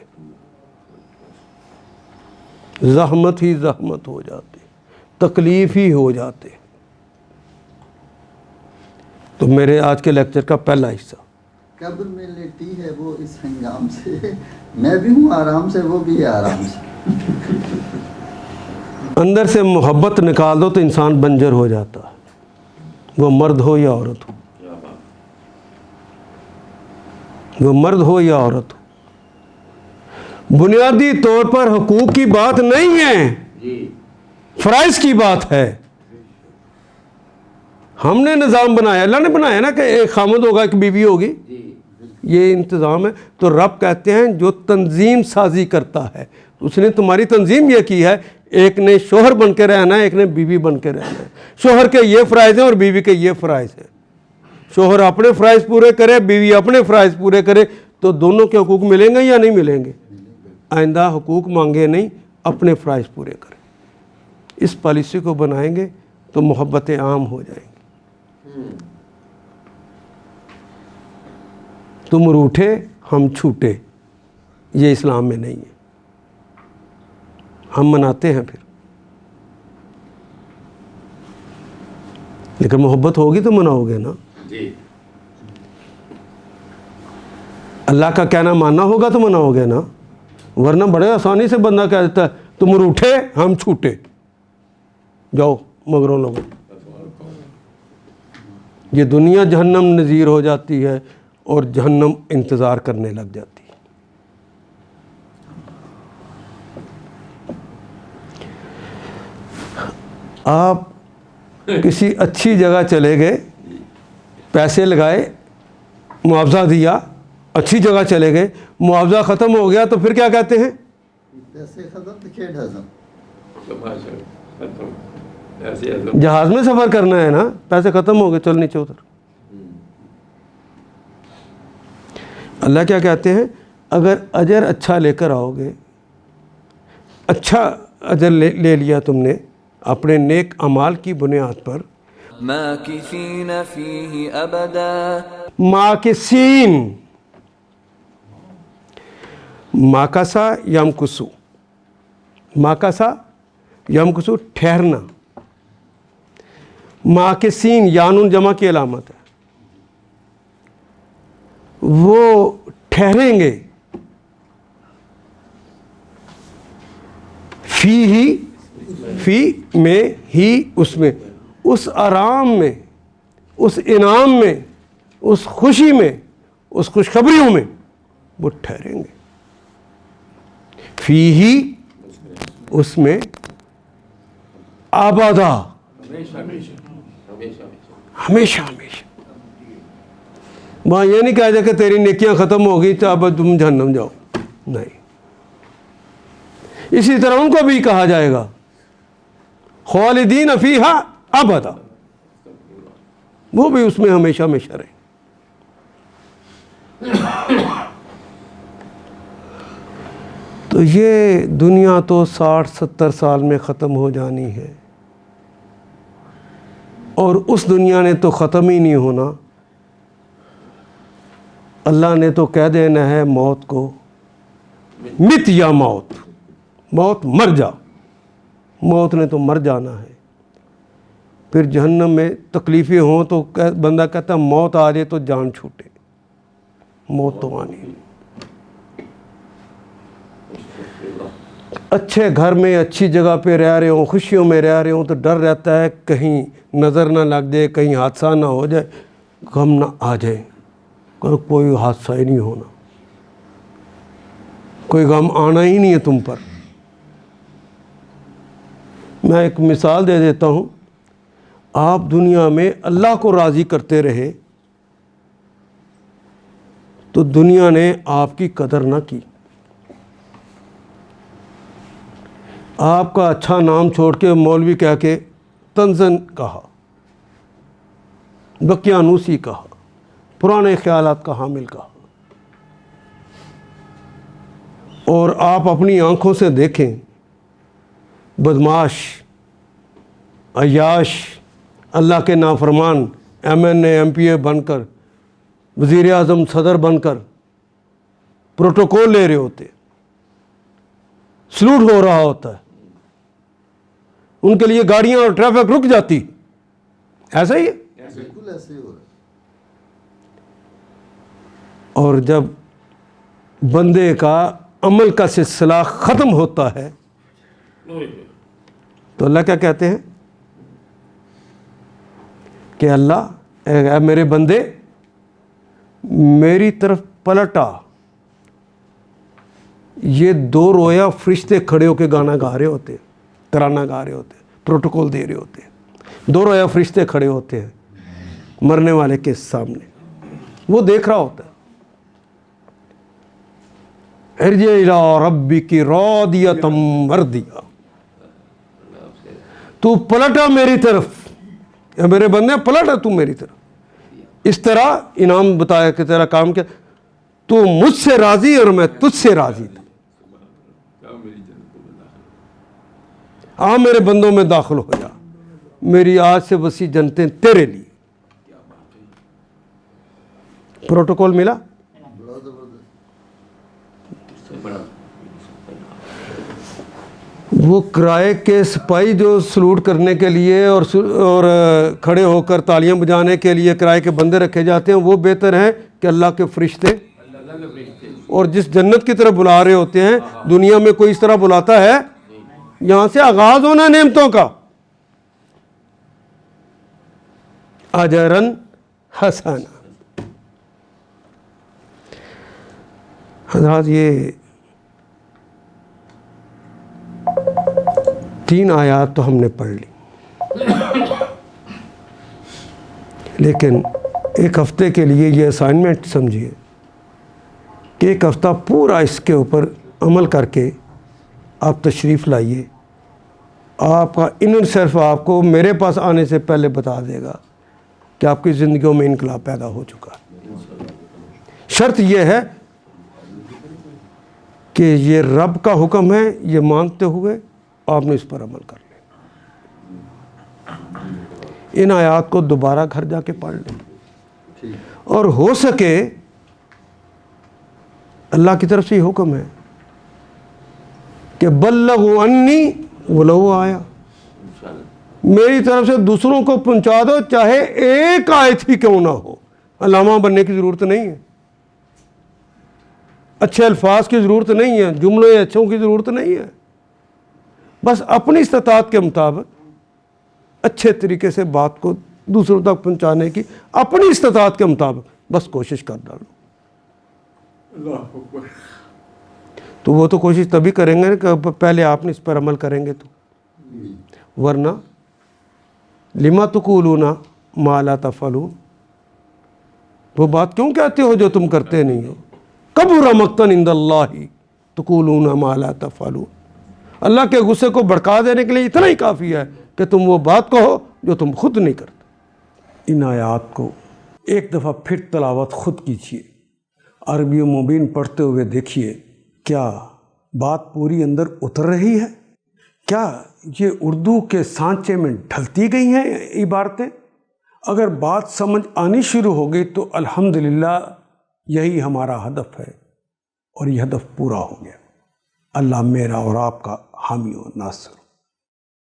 زحمت ہی زحمت ہو جاتے, تکلیف ہی ہو جاتے. تو میرے آج کے لیکچر کا پہلا حصہ قبر میں لیٹی ہے وہ اس ہنگام سے, میں بھی ہوں آرام سے, وہ بھی ہے آرام سے. اندر سے محبت نکال دو تو انسان بنجر ہو جاتا ہے, وہ مرد ہو یا عورت ہو, وہ مرد ہو یا عورت ہو. بنیادی طور پر حقوق کی بات نہیں ہے, فرائض کی بات ہے. ہم نے نظام بنایا, اللہ نے بنایا نا کہ ایک خامد ہوگا ایک بیوی ہوگی, یہ انتظام ہے. تو رب کہتے ہیں جو تنظیم سازی کرتا ہے, اس نے تمہاری تنظیم یہ کی ہے, ایک نے شوہر بن کے رہنا ہے, ایک نے بیوی بن کے رہنا ہے. شوہر کے یہ فرائض ہیں اور بیوی کے یہ فرائض ہیں. شوہر اپنے فرائض پورے کرے, بیوی اپنے فرائض پورے کرے, تو دونوں کے حقوق ملیں گے یا نہیں ملیں گے؟ آئندہ حقوق مانگے نہیں, اپنے فرائض پورے کریں. اس پالیسی کو بنائیں گے تو محبتیں عام ہو جائیں گی. تم روٹھے ہم چھوٹے, یہ اسلام میں نہیں ہے. ہم مناتے ہیں پھر, لیکن محبت ہوگی تو مناؤ گے نا. اللہ کا کہنا ماننا ہوگا تو مناؤ گے نا, ورنہ بڑے آسانی سے بندہ کہہ دیتا ہے تم روٹھے ہم چھوٹے, جاؤ مگروں لوگوں. یہ دنیا جہنم نظیر ہو جاتی ہے اور جہنم انتظار کرنے لگ جاتی ہے. آپ کسی اچھی جگہ چلے گئے, پیسے لگائے, معاوضہ دیا, اچھی جگہ چلے گئے, معاوضہ ختم ہو گیا تو پھر کیا کہتے ہیں؟ پیسے ختم تو کھیڑ ہضم. جہاز میں سفر کرنا ہے نا, پیسے ختم ہو گئے, چل نیچے اتر. اللہ کیا کہتے ہیں؟ اگر اجر اچھا لے کر آؤ گے, اچھا اجر لے لیا تم نے اپنے نیک اعمال کی بنیاد پر, ماکثین فیہ ابدا, ماکثین, ماکسا یمکسو, ماکسا یمکسو ٹھہرنا, ماکثین یانون جمع کی علامت ہے. وہ ٹھہریں گے فی میں ہی اس میں، اس آرام میں، اس انعام میں، اس خوشی میں، اس خوشخبریوں میں وہ ٹھہریں گے. فی ہی اس میں آبادا ہمیشہ ہمیشہ. وہاں یہ نہیں کہا جائے کہ تیری نیکیاں ختم ہو گئی تو اب تم جہنم جاؤ، نہیں. اسی طرح ان کو بھی کہا جائے گا خالدین فیہا ابدا، وہ بھی اس میں ہمیشہ ہمیشہ رہیں. تو یہ دنیا تو 60-70 سال میں ختم ہو جانی ہے، اور اس دنیا نے تو ختم ہی نہیں ہونا. اللہ نے تو کہہ دینا ہے موت کو، مت یا موت، موت مر جا. موت نے تو مر جانا ہے. پھر جہنم میں تکلیفیں ہوں تو بندہ کہتا ہے موت آ جائے تو جان چھوٹے. موت تو آنی ہے. اچھے گھر میں اچھی جگہ پہ رہ رہے ہوں، خوشیوں میں رہ رہے ہوں تو ڈر رہتا ہے کہیں نظر نہ لگ جائے، کہیں حادثہ نہ ہو جائے، غم نہ آ جائے. کوئی حادثہ ہی نہیں ہونا، کوئی غم آنا ہی نہیں ہے تم پر. میں ایک مثال دے دیتا ہوں. آپ دنیا میں اللہ کو راضی کرتے رہے تو دنیا نے آپ کی قدر نہ کی. آپ کا اچھا نام چھوڑ کے مولوی کہہ کے تنزن کہا، دقیانوسی کہا، پرانے خیالات کا حامل کہا. اور آپ اپنی آنکھوں سے دیکھیں بدماش، عیاش، اللہ کے نافرمان MNA MPA بن کر، وزیر اعظم صدر بن کر پروٹوکول لے رہے ہوتے، سلوٹ ہو رہا ہوتا ہے، ان کے لیے گاڑیاں اور ٹریفک رک جاتی. ایسا ہی ہے. بالکل ایسے ہی ہو رہا ہے. اور جب بندے کا عمل کا سلسلہ ختم ہوتا ہے تو اللہ کیا کہتے ہیں کہ اللہ اے میرے بندے میری طرف پلٹا. یہ 2 رویا فرشتے کھڑے ہو کے گانا گا رہے ہوتے، ترانہ گا رہے ہوتے، پروٹوکول دے رہے ہوتے. 2 رویا فرشتے کھڑے ہوتے ہیں مرنے والے کے سامنے، وہ دیکھ رہا ہوتا ہے. ارجع الی ربک راضیۃ مرضیہ، تو پلٹا میری طرف، یا میرے بندے پلٹا تو میری طرف. اس طرح انعام بتایا کہ تیرا کام کیا، تو مجھ سے راضی اور میں تجھ سے راضی تھا. آ میرے بندوں میں داخل ہو جا، میری آج سے وسیع جنتیں تیرے لیے. پروٹوکول ملا. بڑا زبردست. وہ کرائے کے سپاہی جو سلوٹ کرنے کے لیے اور کھڑے ہو کر تالیاں بجانے کے لیے کرائے کے بندے رکھے جاتے ہیں، وہ بہتر ہیں کہ اللہ کے فرشتے. اور جس جنت کی طرف بلا رہے ہوتے ہیں، دنیا میں کوئی اس طرح بلاتا ہے، یہاں سے آغاز ہونا نعمتوں کا. اجرن حسنا. حضرات یہ 3 آیات تو ہم نے پڑھ لی، لیکن ایک ہفتے کے لیے یہ اسائنمنٹ سمجھیے کہ ایک ہفتہ پورا اس کے اوپر عمل کر کے آپ تشریف لائیے. آپ کا ان صرف آپ کو میرے پاس آنے سے پہلے بتا دے گا کہ آپ کی زندگیوں میں انقلاب پیدا ہو چکا ہے. شرط یہ ہے کہ یہ رب کا حکم ہے، یہ مانتے ہوئے آپ نے اس پر عمل کر لیں. ان آیات کو دوبارہ گھر جا کے پڑھ لیں، اور ہو سکے اللہ کی طرف سے یہ حکم ہے کہ بلغوا انی ولو آیا، میری طرف سے دوسروں کو پہنچا دو چاہے ایک آیت ہی کیوں نہ ہو. علامہ بننے کی ضرورت نہیں ہے. اچھے الفاظ کی ضرورت نہیں ہے، جملے اچھوں کی ضرورت نہیں ہے، بس اپنی استطاعت کے مطابق اچھے طریقے سے بات کو دوسروں تک پہنچانے کی اپنی استطاعت کے مطابق بس کوشش کر ڈالو۔ اللہ اکبر۔ تو وہ تو کوشش تبھی کریں گے کہ پہلے آپ نے اس پر عمل کریں گے تو، ورنہ لما تقولون ما لا تفعلون، وہ بات کیوں کہتے ہو جو تم کرتے نہیں ہو؟ کبر مقتا عند اللہ تقولون ما لا تفعلون، اللہ کے غصے کو بھڑکا دینے کے لیے اتنا ہی کافی ہے کہ تم وہ بات کہو جو تم خود نہیں کرتے۔ ان آیات کو ایک دفعہ پھر تلاوت خود کیجیے، عربی و مبین پڑھتے ہوئے دیکھیے کیا بات پوری اندر اتر رہی ہے، کیا یہ اردو کے سانچے میں ڈھلتی گئی ہیں عبارتیں؟ اگر بات سمجھ آنی شروع ہو گئی تو الحمدللہ یہی ہمارا ہدف ہے، اور یہ ہدف پورا ہو گیا۔ اللہ میرا اور آپ کا حامی و ناصر۔